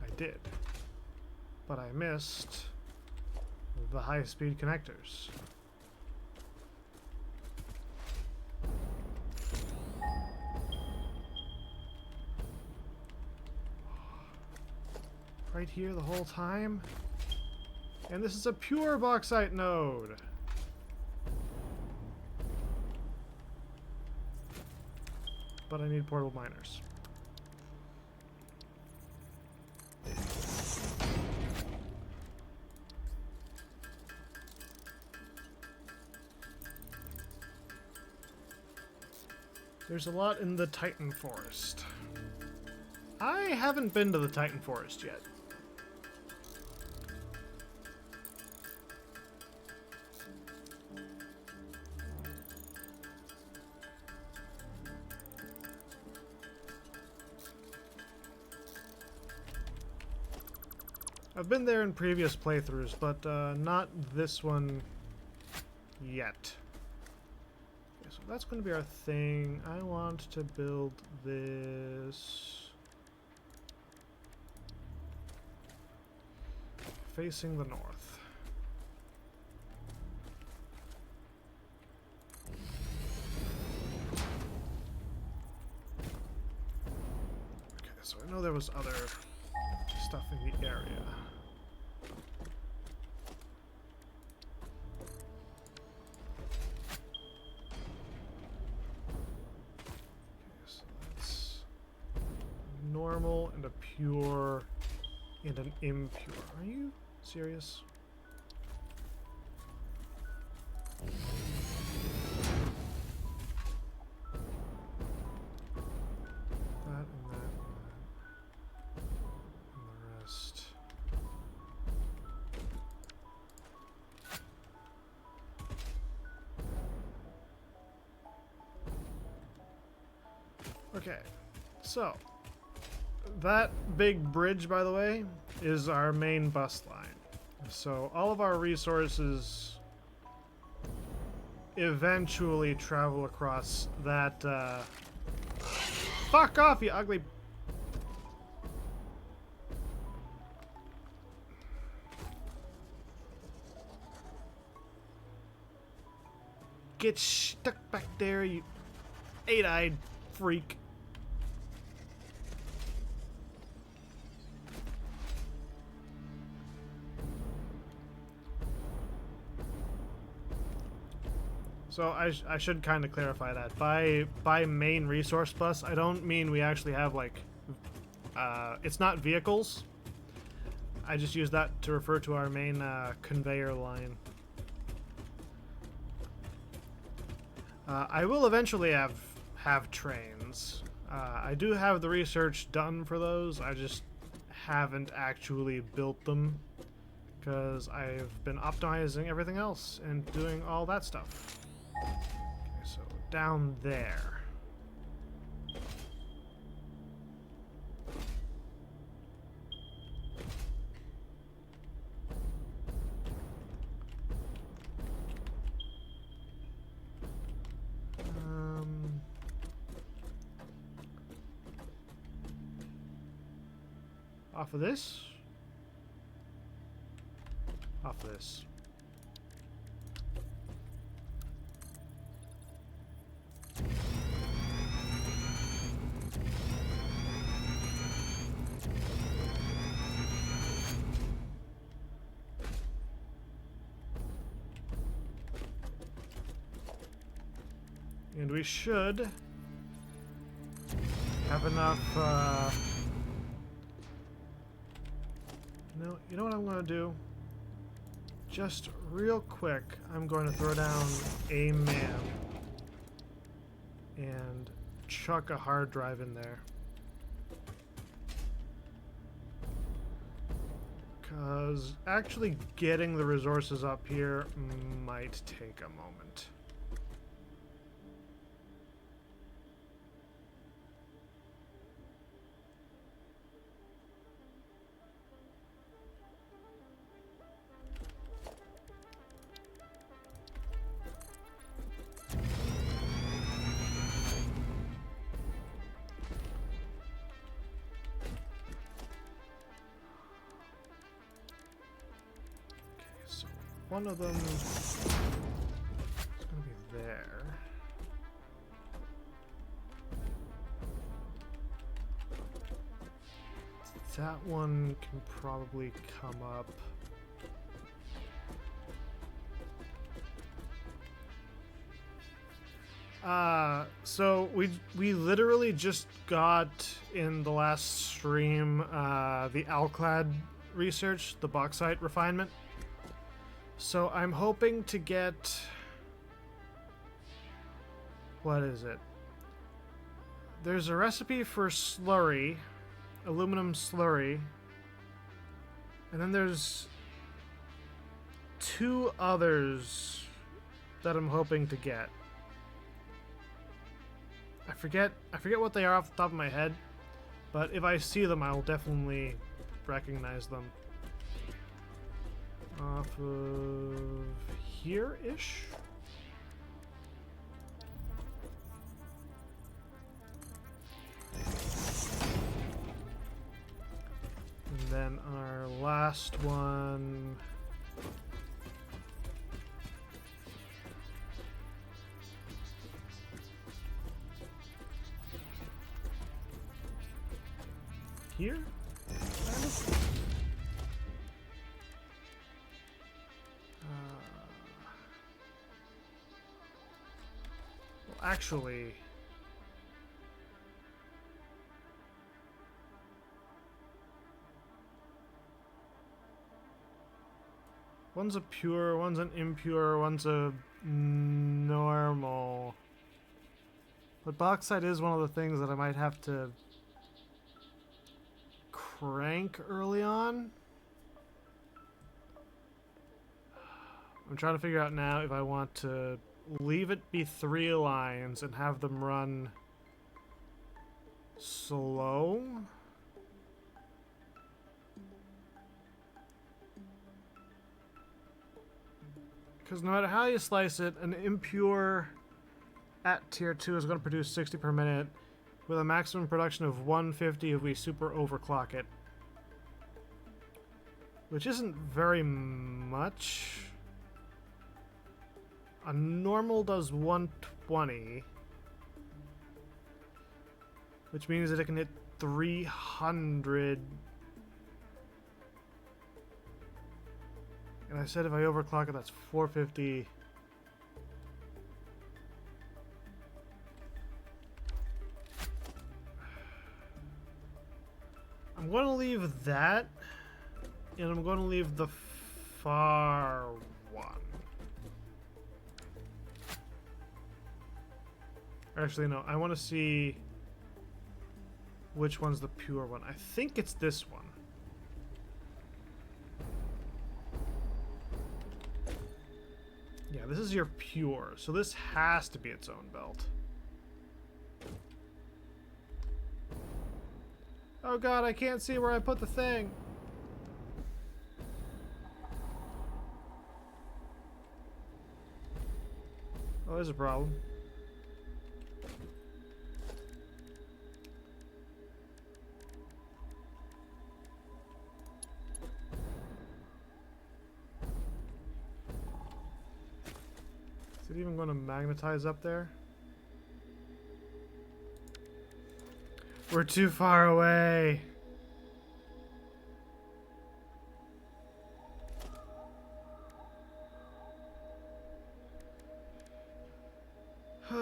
I did. But I missed the high-speed connectors. Right here the whole time? And this is a pure bauxite node! But I need portable miners. There's a lot in the Titan Forest. I haven't been to the Titan Forest yet. I've been there in previous playthroughs, but not this one yet. Okay, so that's going to be our thing. I want to build this facing the north. Okay, so I know there was other stuff in the area. Normal and a pure and an impure. Are you serious? That and that and the rest. Okay, so that big bridge, by the way, is our main bus line. So all of our resources eventually travel across that. Fuck off, you ugly. Get stuck back there, you eight-eyed freak. So I should kind of clarify that. By main resource bus, I don't mean we actually have, like, it's not vehicles. I just use that to refer to our main conveyor line. I will eventually have trains. I do have the research done for those. I just haven't actually built them because I've been optimizing everything else and doing all that stuff. Okay, so down there. Off of this. Off of this. And we should have enough, you know what I'm going to do? Just real quick, I'm going to throw down a man and chuck a hard drive in there. Because actually getting the resources up here might take a moment. One of them is going to be there. That one can probably come up. So we literally just got in the last stream the Alclad research, the Bauxite refinement. So I'm hoping to get, what is it? There's a recipe for slurry, aluminum slurry, and then there's two others that I'm hoping to get. I forget what they are off the top of my head, but if I see them, I will definitely recognize them. off of here-ish. And then our last one. Here? Well, actually, one's a pure, one's an impure, one's a normal. But bauxite is one of the things that I might have to crank early on. I'm trying to figure out now if I want to leave it be 3 lines and have them run slow. Because no matter how you slice it, an impure at tier 2 is going to produce 60 per minute with a maximum production of 150 if we super overclock it. Which isn't very much. A normal does 120. Which means that it can hit 300. And I said if I overclock it, that's 450. I'm going to leave that, and I'm going to leave the far one. Actually, no, I want to see which one's the pure one. I think it's this one. Yeah, this is your pure, so this has to be its own belt. Oh god, I can't see where I put the thing. Oh, there's a problem. Is it even going to magnetize up there? We're too far away. Why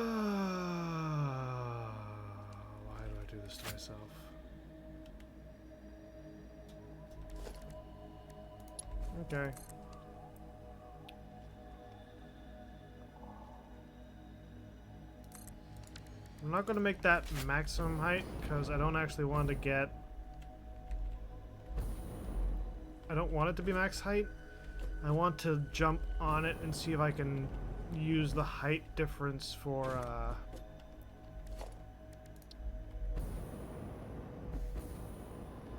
do I do this to myself? Okay. I'm not going to make that maximum height because I don't actually want to get... I don't want it to be max height. I want to jump on it and see if I can use the height difference for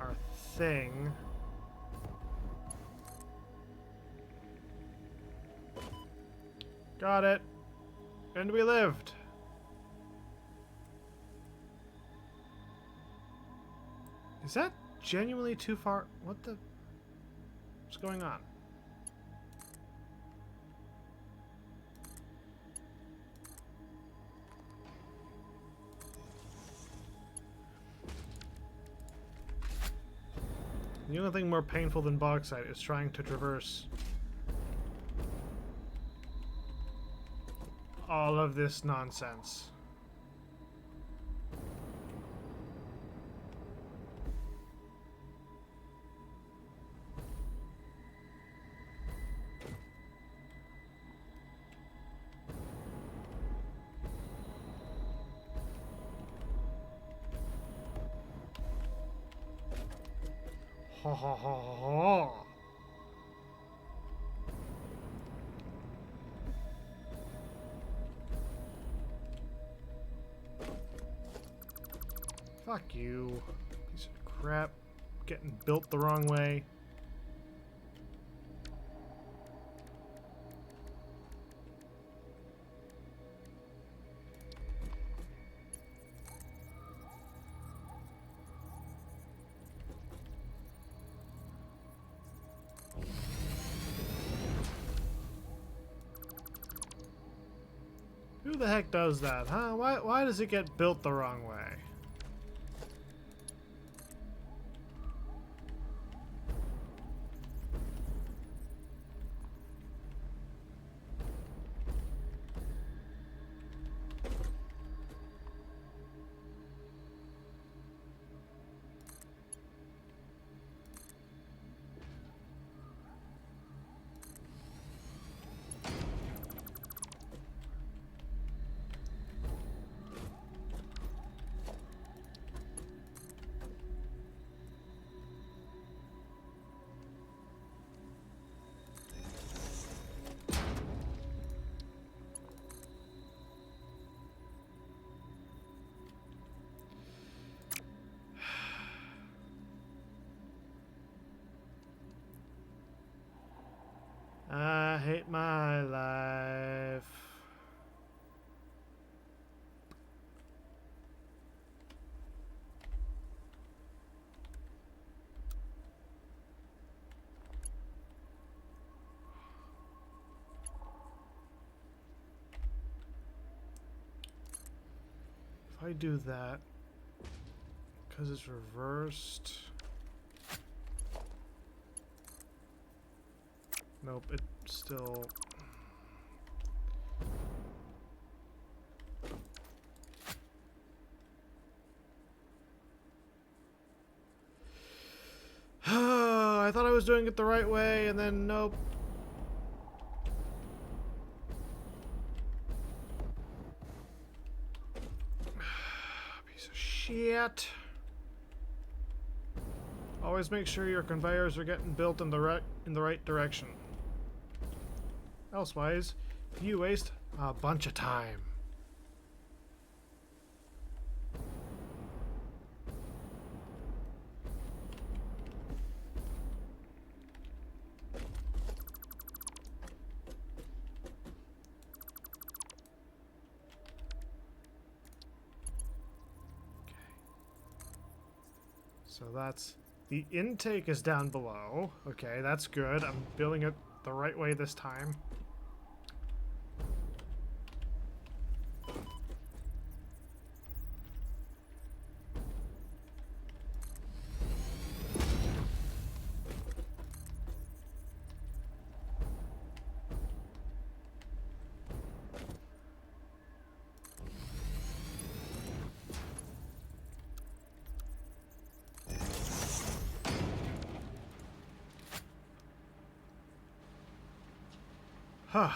our thing. Got it. And we lived. Is that genuinely too far? What the... What's going on? The only thing more painful than bauxite is trying to traverse all of this nonsense. Ha ha ha ha. Fuck you, piece of crap. Getting built the wrong way. Who the heck does that, huh? Why does it get built the wrong way? I hate my life. If I do that, because it's reversed. Nope, it still... I thought I was doing it the right way, and then nope. Piece of shit. Always make sure your conveyors are getting built in the right direction. Elsewise, you waste a bunch of time. So that's... The intake is down below. Okay, that's good. I'm building it the right way this time. Huh.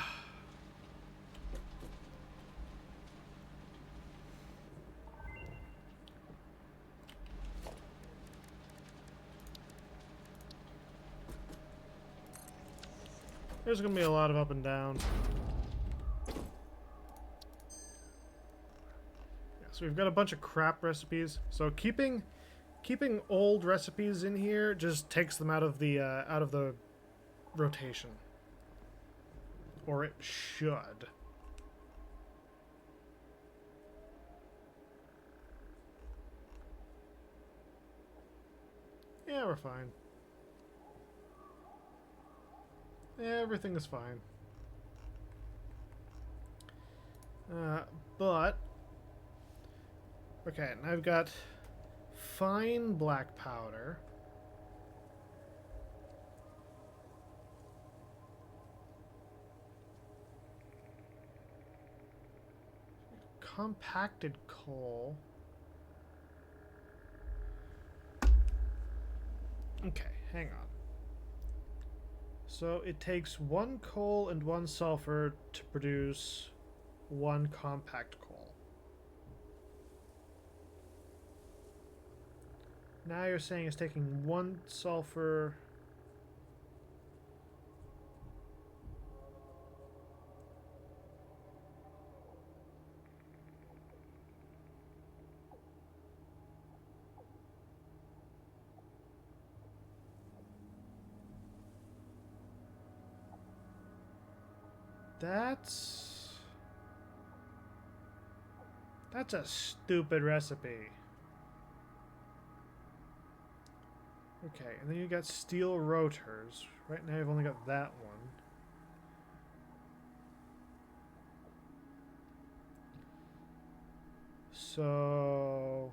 There's gonna be a lot of up and down. Yeah, so we've got a bunch of crap recipes. So keeping old recipes in here just takes them out of the rotation. Or it should. Yeah, we're fine. Yeah, everything is fine. But... Okay, and I've got fine black powder. Compacted coal. Okay, hang on. So it takes 1 coal and 1 sulfur to produce 1 compact coal. Now you're saying it's taking 1 sulfur... That's a stupid recipe. Okay, and then you got steel rotors. Right now I've only got that one. So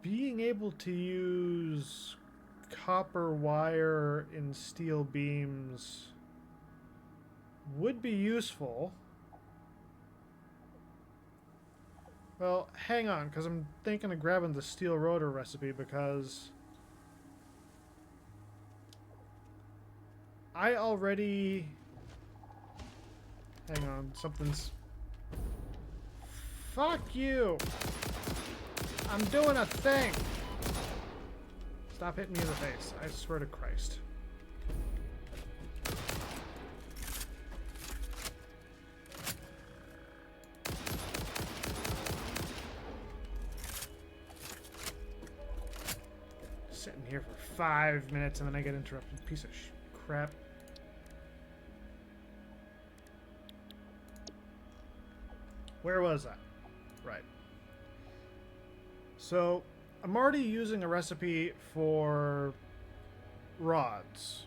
being able to use copper wire in steel beams would be useful. Well, hang on, because I'm thinking of grabbing the steel rotor recipe because I already... Hang on, something's... Fuck you! I'm doing a thing! Stop hitting me in the face. I swear to Christ. Sitting here for 5 minutes and then I get interrupted. Piece of crap. Where was I? Right. So, I'm already using a recipe for rods.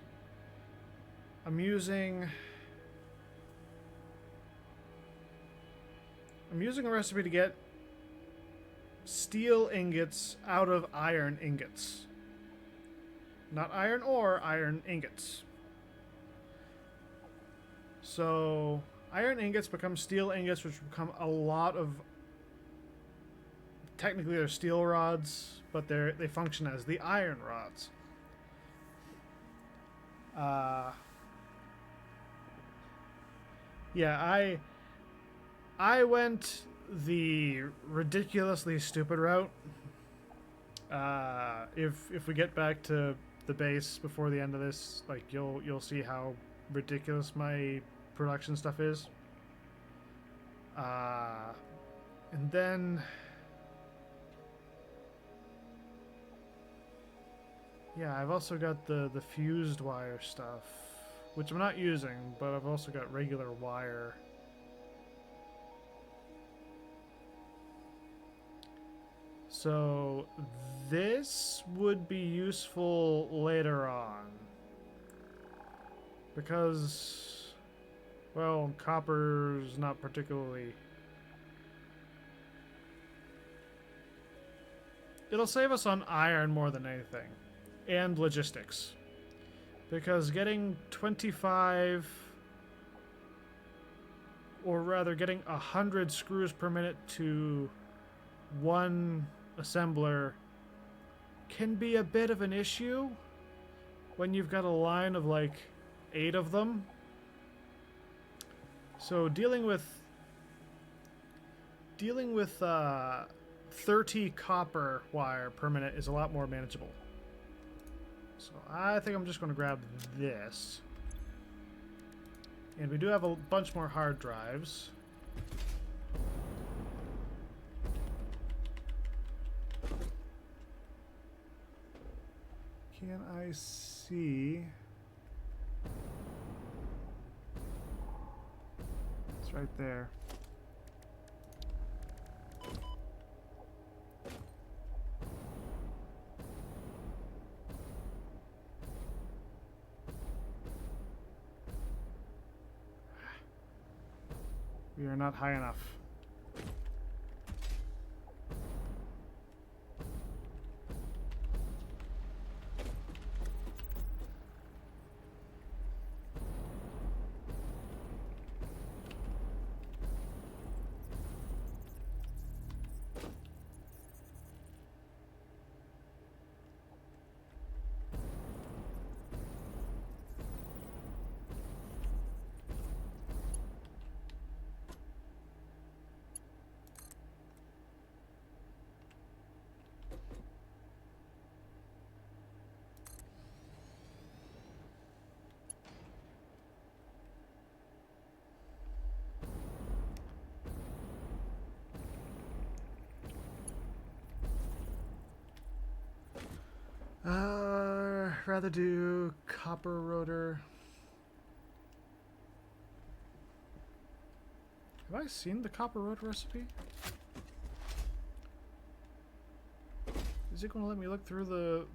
I'm using a recipe to get steel ingots out of iron ingots. Not iron ore, iron ingots. So, iron ingots become steel ingots, which become a lot of... Technically, they're steel rods, but they function as the iron rods. Yeah, I went the ridiculously stupid route. If we get back to the base before the end of this, like you'll see how ridiculous my production stuff is. And then yeah, I've also got the fused wire stuff, which I'm not using, but I've also got regular wire. So this would be useful later on. Because, well, copper's not particularly... It'll save us on iron more than anything. And logistics. Because getting 25... Or rather, getting 100 screws per minute to one assembler can be a bit of an issue when you've got a line of like 8 of them. So dealing with 30 copper wire per minute is a lot more manageable. So I think I'm just going to grab this. And we do have a bunch more hard drives. Can I see? It's right there. We are not high enough. Rather do copper rotor. Have I seen the copper rotor recipe? Is it going to let me look through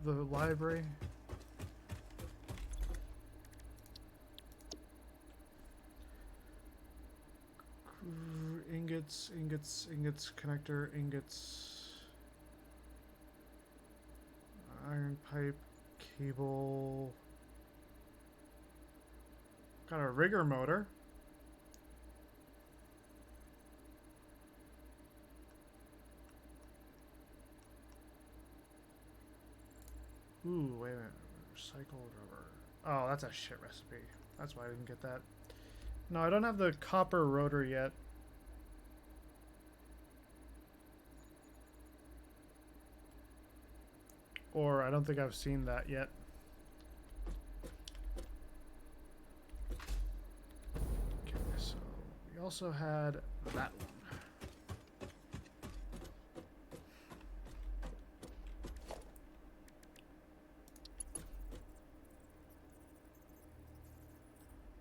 the library? Ingots, ingots, ingots, ingots, connector, ingots, iron pipe, cable. Got a rigger motor. Ooh, wait a minute. Recycled rubber. Oh, that's a shit recipe. That's why I didn't get that. No, I don't have the copper rotor yet. Or I don't think I've seen that yet. Okay, so we also had that one.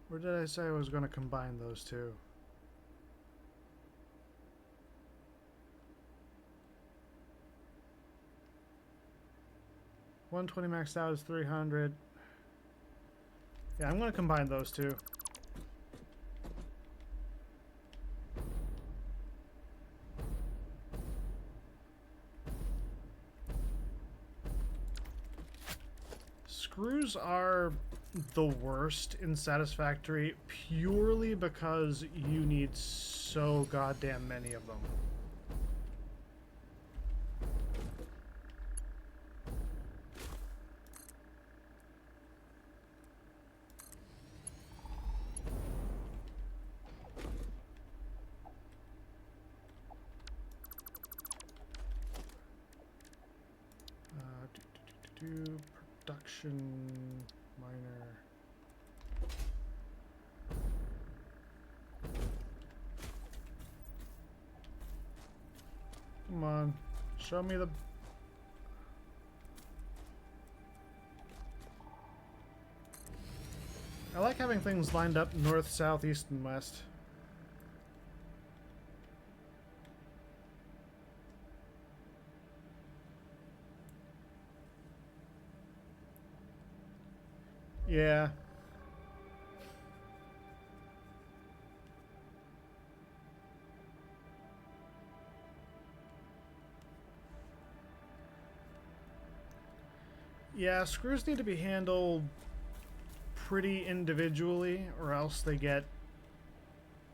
Where did I say I was going to combine those two? $120 maxed out is 300. Yeah, I'm going to combine those two. Screws are the worst in Satisfactory purely because you need so goddamn many of them. Production miner. Come on, show me the... I like having things lined up north, south, east, and west. Yeah. Yeah, screws need to be handled pretty individually, or else they get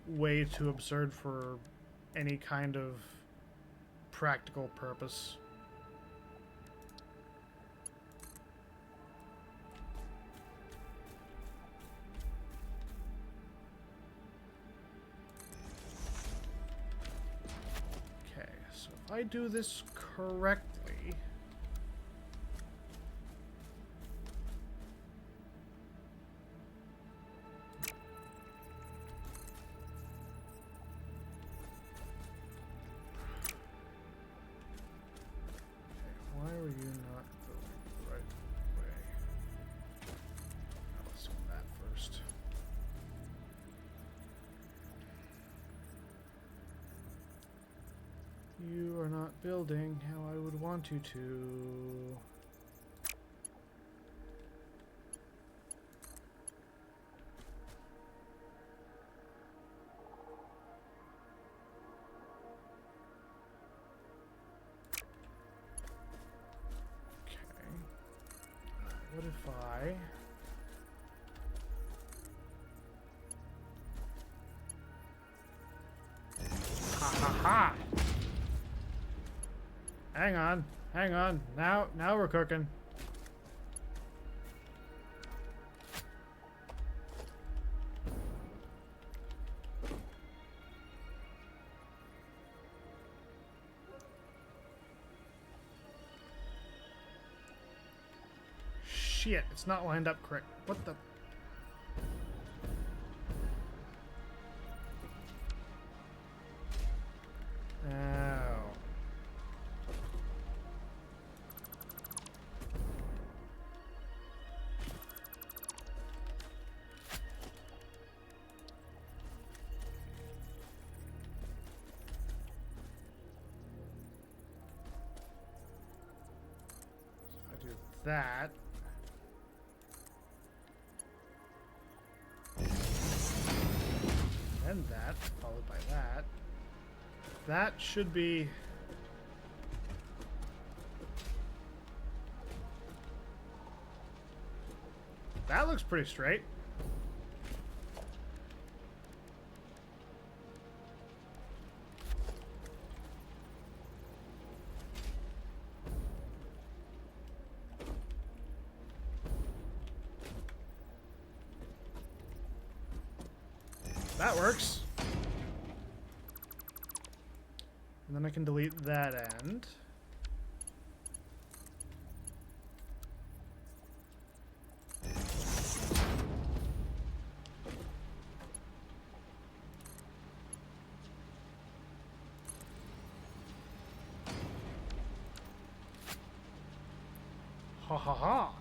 way too absurd for any kind of practical purpose. Okay, so if I do this correctly... Why were you not going the right way? Let's do that first. You are not building how I would want you to. What if I... Ha ha ha! Hang on, hang on. Now we're cooking. Shit, it's not lined up correct. What the... Oh. So I do that. And that, followed by that. That should be... That looks pretty straight. That works. And then I can delete that end. Ha ha ha.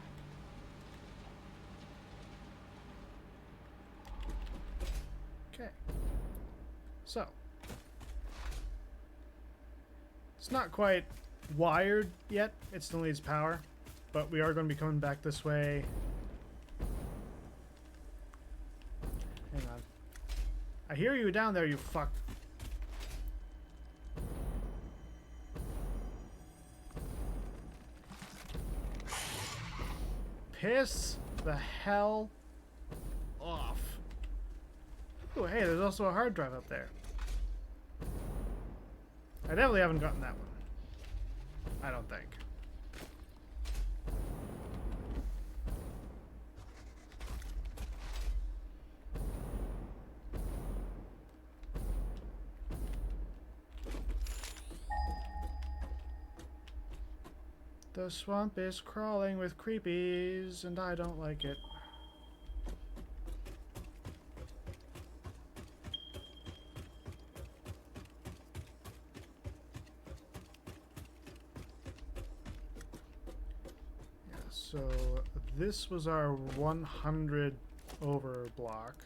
Okay. So. It's not quite wired yet. It still needs power. But we are going to be coming back this way. Hang on. I hear you down there, you fuck. Piss the hell off. Oh, hey, there's also a hard drive up there. I definitely haven't gotten that one. I don't think. The swamp is crawling with creepies, and I don't like it. Yeah, so this was our 100 over block.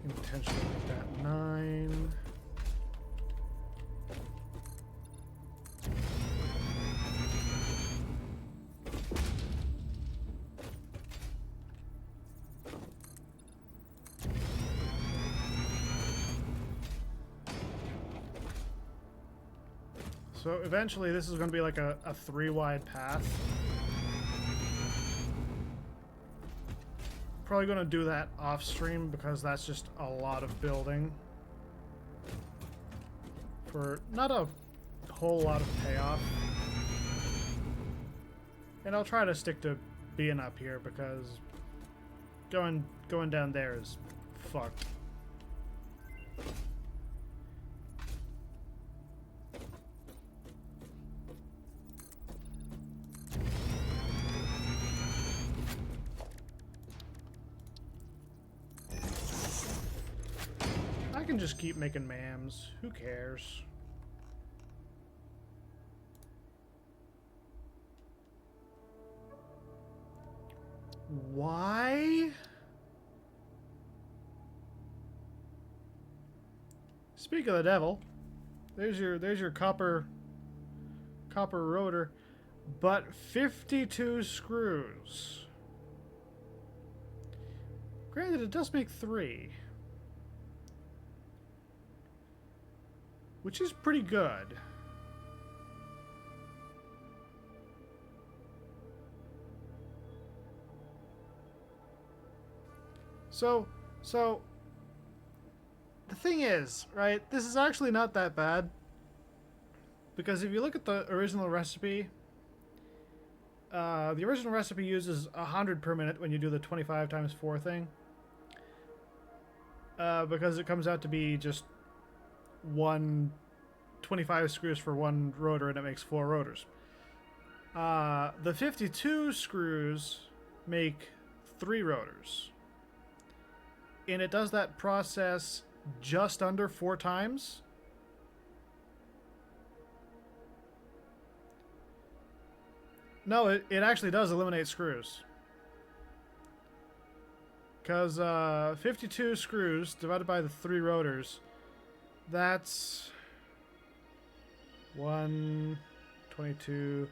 Intentionally make that 9. So eventually this is going to be like a 3-wide path. Probably going to do that off stream because that's just a lot of building for not a whole lot of payoff. And I'll try to stick to being up here because going down there is fucked. I can just keep making mams. Who cares? Why? Speak of the devil, there's your copper rotor, but 52 screws. Granted, it does make 3. Which is pretty good. So the thing is, right, this is actually not that bad. Because if you look at the original recipe, the original recipe uses 100 per minute when you do the 25 times 4 thing. Because it comes out to be just 25 screws for one rotor, and it makes 4 rotors. The 52 screws make 3 rotors. And it does that process just under 4 times. No, it actually does eliminate screws. Because 52 screws divided by the 3 rotors, that's 1, 22.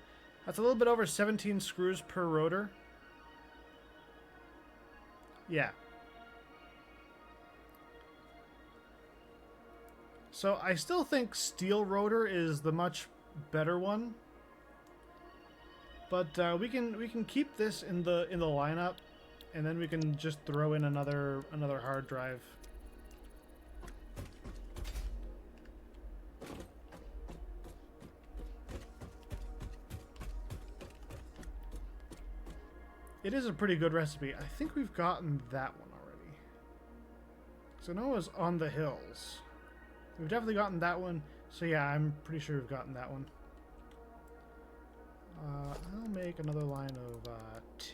That's a little bit over 17 screws per rotor. Yeah. So I still think steel rotor is the much better one. But we can keep this in the lineup, and then we can just throw in another hard drive. It is a pretty good recipe. I think we've gotten that one already. So I know it was on the hills. We've definitely gotten that one. So yeah, I'm pretty sure we've gotten that one. I'll make another line of 10.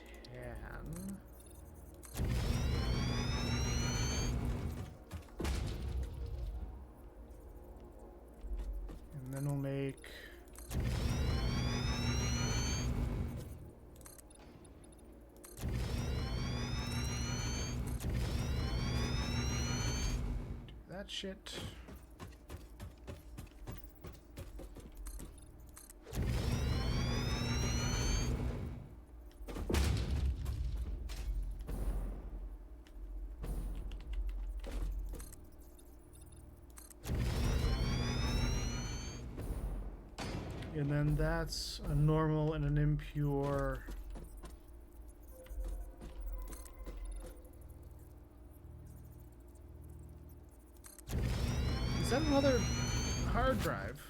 And then we'll make... that shit. And then that's a normal and an impure. Is that another hard drive?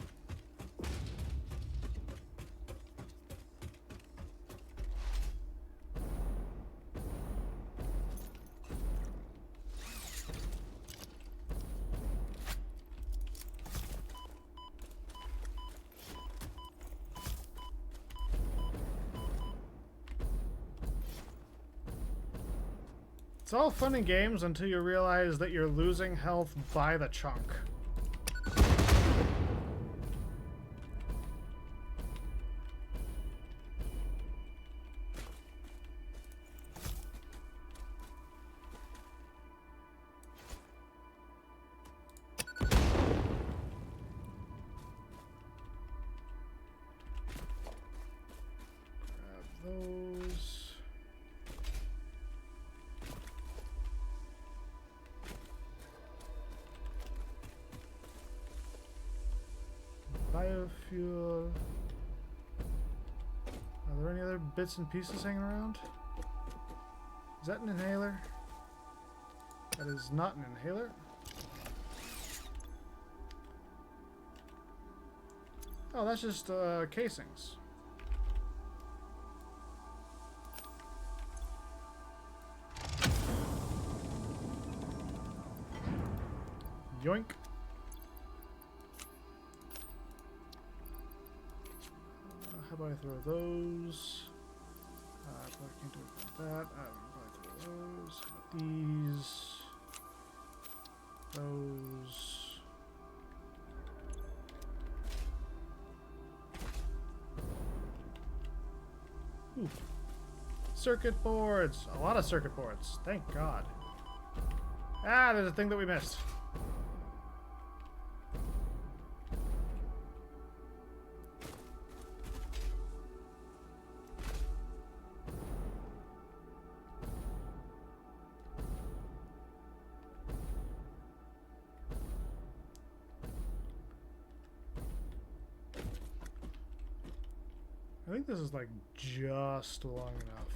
It's all fun and games until you realize that you're losing health by the chunk. Grab those. Biofuel. Are there any other bits and pieces hanging around? Is that an inhaler? That is not an inhaler. Oh, that's just casings. Yoink. How about I throw those? Probably can't do it like that. Probably throw those. How about these? Those. Ooh. Circuit boards. A lot of circuit boards. Thank God. Ah, there's a thing that we missed. I think this is like just long enough.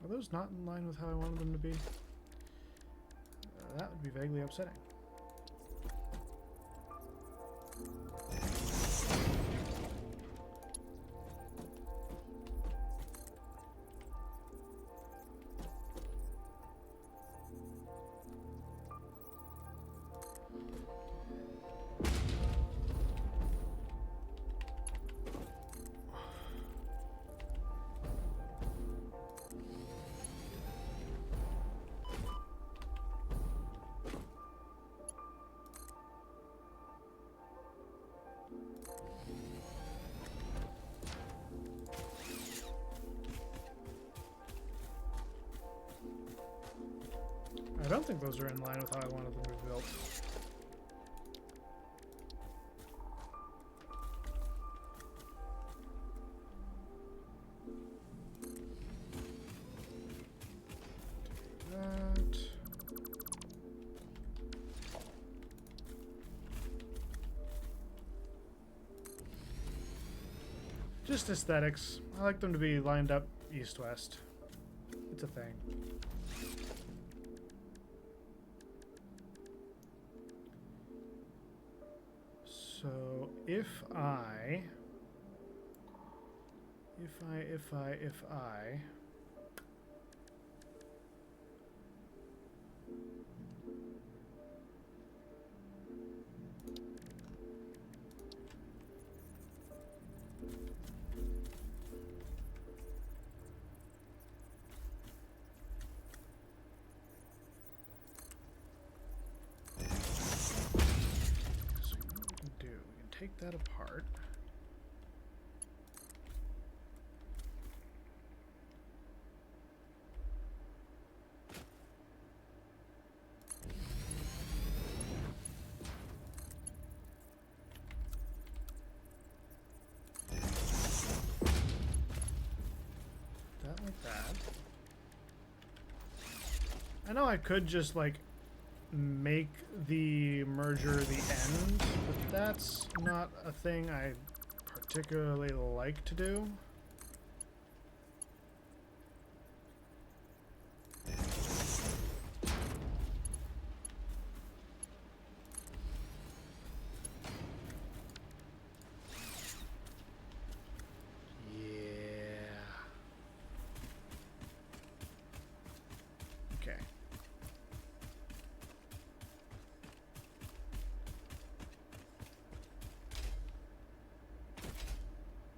Are those not in line with how I wanted them to be? That would be vaguely upsetting. don't think those are in line with how I wanted them to be built. That. Just aesthetics. I like them to be lined up east-west. It's a thing. So if I take that apart. That like that. I know I could just like make the merger the end, but that's not a thing I particularly like to do.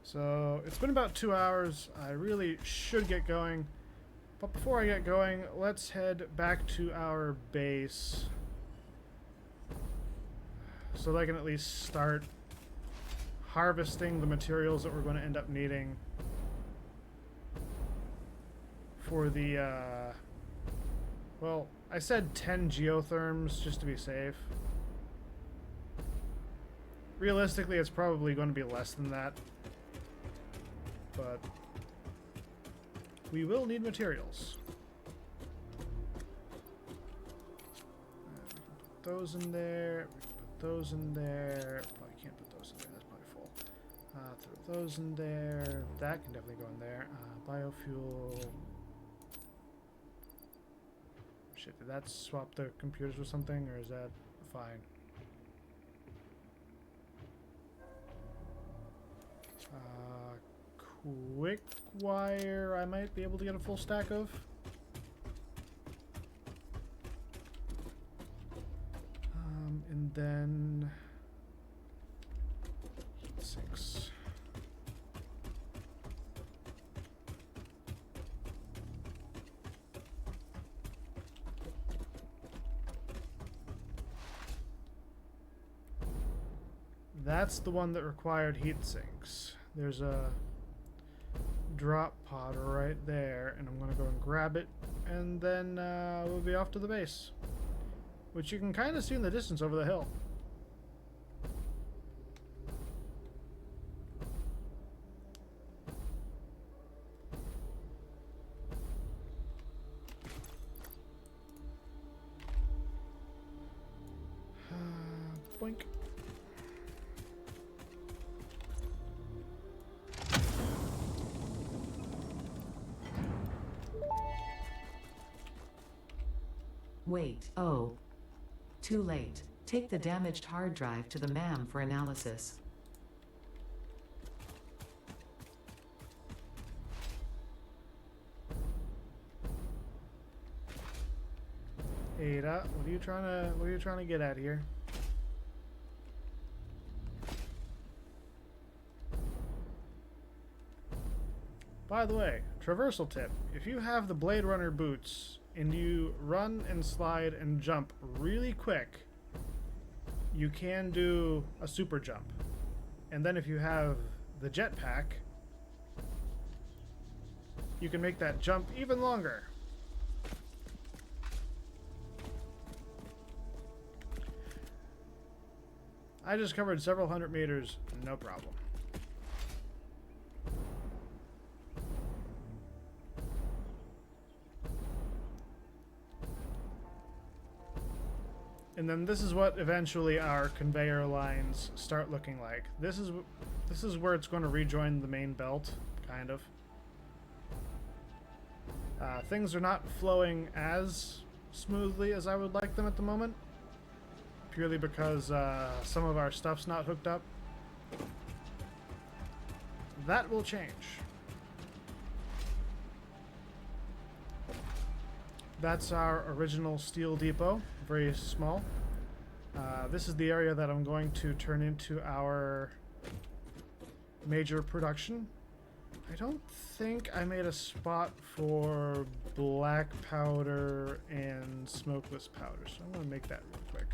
So it's been about 2 hours. I really should get going. But before I get going, let's head back to our base so that I can at least start harvesting the materials that we're going to end up needing for the, well, I said 10 geotherms just to be safe. Realistically, it's probably going to be less than that. But we will need materials. We can put those in there. We can put those in there. Probably can't put those in there. That's probably full. Throw those in there. That can definitely go in there. Biofuel. Shit, did that swap the computers with something, or is that fine? Quick wire, I might be able to get a full stack of. And then heat sinks. That's the one that required heat sinks. There's a drop pod right there, and I'm gonna go and grab it, and then we'll be off to the base, which you can kind of see in the distance over the hill. Boink. Wait, oh. Too late. Take the damaged hard drive to the MAM for analysis. Ada, what are you trying to get at here? By the way, traversal tip. If you have the Blade Runner boots and you run and slide and jump really quick, you can do a super jump. And then if you have the jetpack, you can make that jump even longer. I just covered several hundred meters, no problem. And then this is what eventually our conveyor lines start looking like. This is where it's going to rejoin the main belt, kind of. Things are not flowing as smoothly as I would like them at the moment, purely because some of our stuff's not hooked up. That will change. That's our original steel depot, very small. This is the area that I'm going to turn into our major production. I don't think I made a spot for black powder and smokeless powder, so I'm going to make that real quick.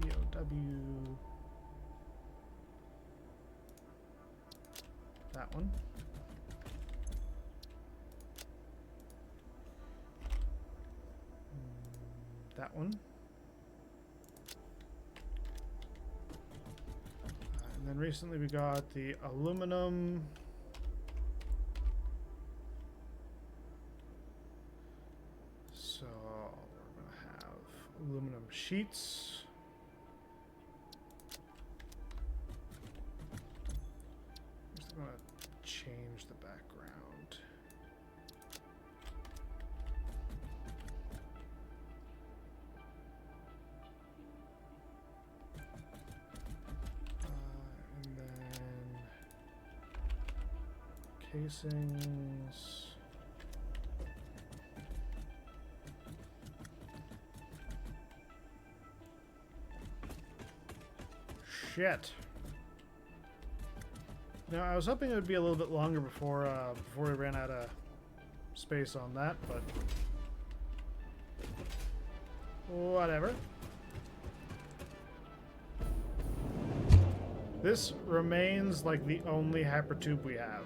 POW. That one. That one. And then recently we got the aluminum. So we're going to have aluminum sheets. I'm just going to change the background. And then casings. Shit. Now, I was hoping it would be a little bit longer before we ran out of space on that, but whatever. This remains like the only hypertube we have.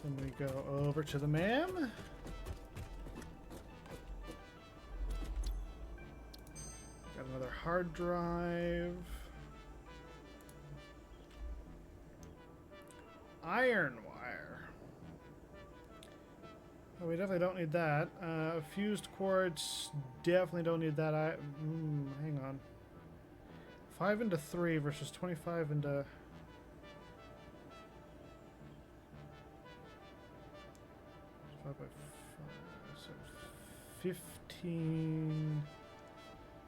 Then we go over to the MAM. Got another hard drive. Iron wire. Oh, we definitely don't need that. Fused quartz, definitely don't need that. Hang on. 5 into 3 versus 25 into... by 5, so 15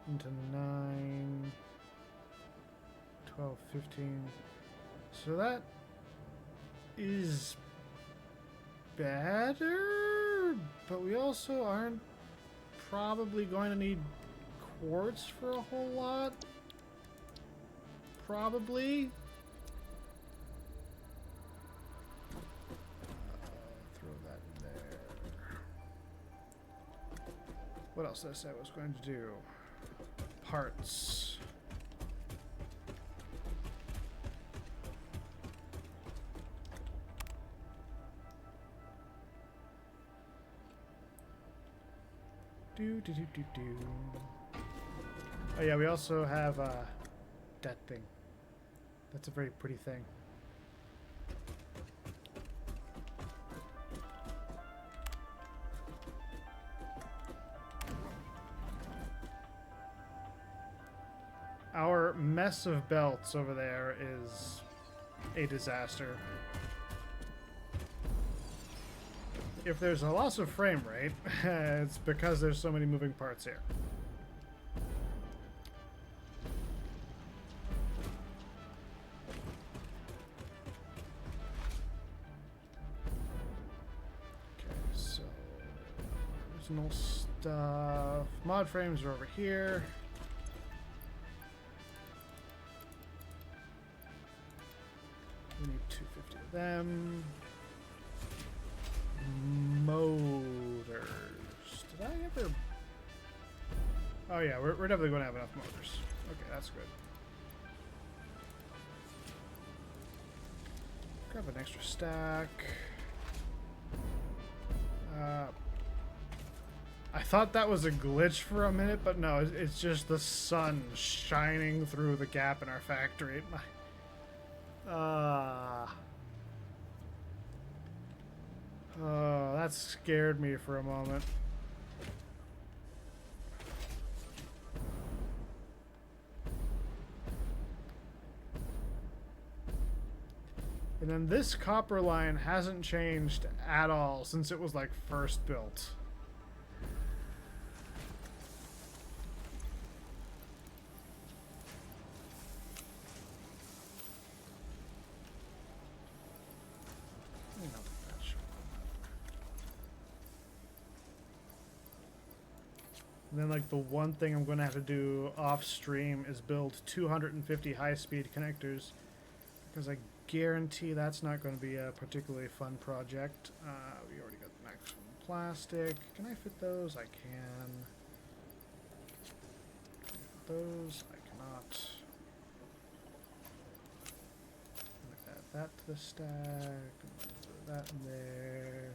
into 9, 12, 15. So that is better, but we also aren't probably going to need quartz for a whole lot. Probably. What else did I say I was going to do? Parts. Do. Oh yeah, we also have that thing. That's a very pretty thing. Our mess of belts over there is a disaster. If there's a loss of frame rate, it's because there's so many moving parts here. Okay, so original stuff. Mod frames are over here. We need 250 of them. Motors. Did I ever... Oh yeah, we're definitely going to have enough motors. Okay, that's good. have an extra stack. I thought that was a glitch for a minute, but no, it's just the sun shining through the gap in our factory. Oh, that scared me for a moment. And then this copper line hasn't changed at all since it was like first built. And then like the one thing I'm going to have to do off stream is build 250 high-speed connectors, because I guarantee that's not going to be a particularly fun project. We already got the maximum plastic. Can I fit those? I can. Those I cannot. Add that to the stack. Put that in there.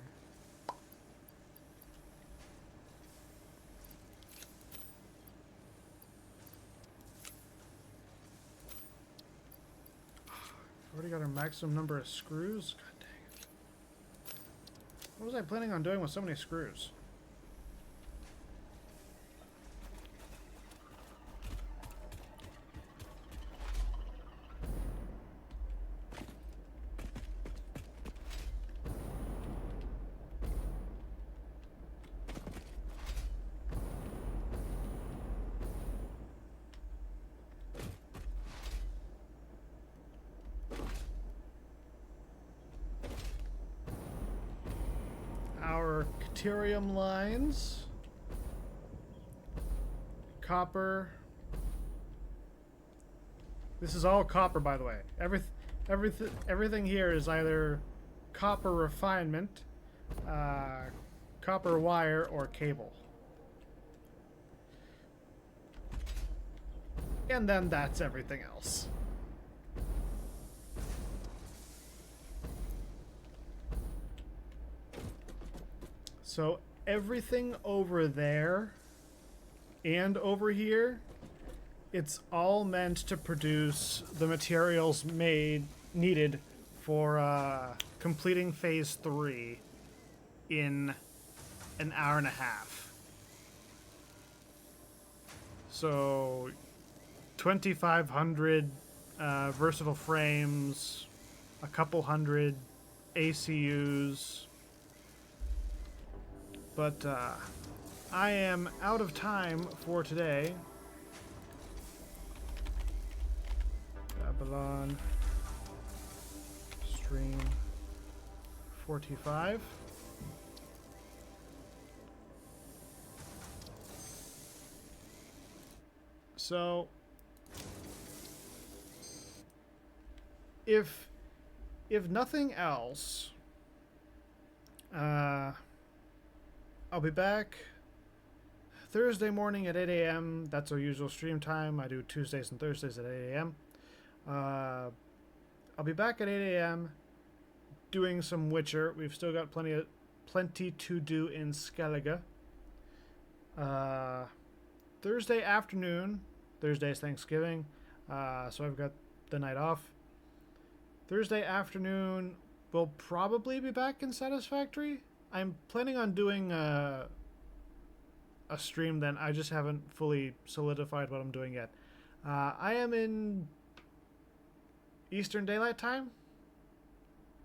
Already got our maximum number of screws? God dang it. What was I planning on doing with so many screws? Deuterium lines, copper. This is all copper, by the way. Everything here is either copper refinement, copper wire, or cable. And then that's everything else. So everything over there and over here, it's all meant to produce the materials needed for completing phase 3 in an hour and a half. So 2,500 versatile frames, a couple hundred ACUs. But I am out of time for today. Babylon stream 45. So if nothing else, I'll be back Thursday morning at 8 a.m. That's our usual stream time. I do Tuesdays and Thursdays at 8 a.m. I'll be back at 8 a.m. doing some Witcher. We've still got plenty to do in Skellige. Thursday afternoon, Thursday's Thanksgiving, so I've got the night off. Thursday afternoon, we'll probably be back in Satisfactory. I'm planning on doing a stream then. I just haven't fully solidified what I'm doing yet. I am in Eastern Daylight Time?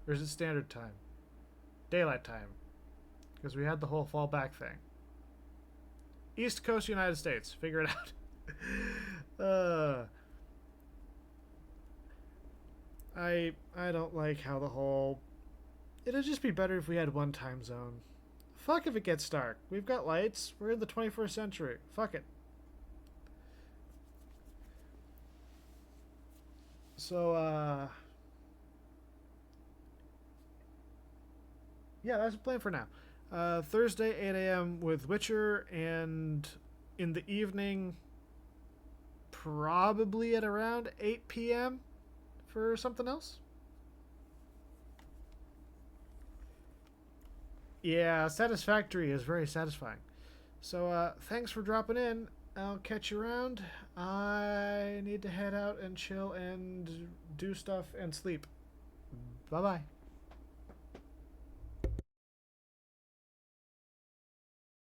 Or is it Standard Time? Daylight Time. Because we had the whole fall back thing. East Coast United States. Figure it out. I don't like how the whole... It'd just be better if we had one time zone. Fuck if it gets dark. We've got lights. We're in the 21st century. Fuck it. So, yeah, that's the plan for now. Thursday, 8 a.m. with Witcher, and in the evening, probably at around 8 p.m. for something else. Yeah, Satisfactory is very satisfying. So, thanks for dropping in. I'll catch you around. I need to head out and chill and do stuff and sleep. Bye bye.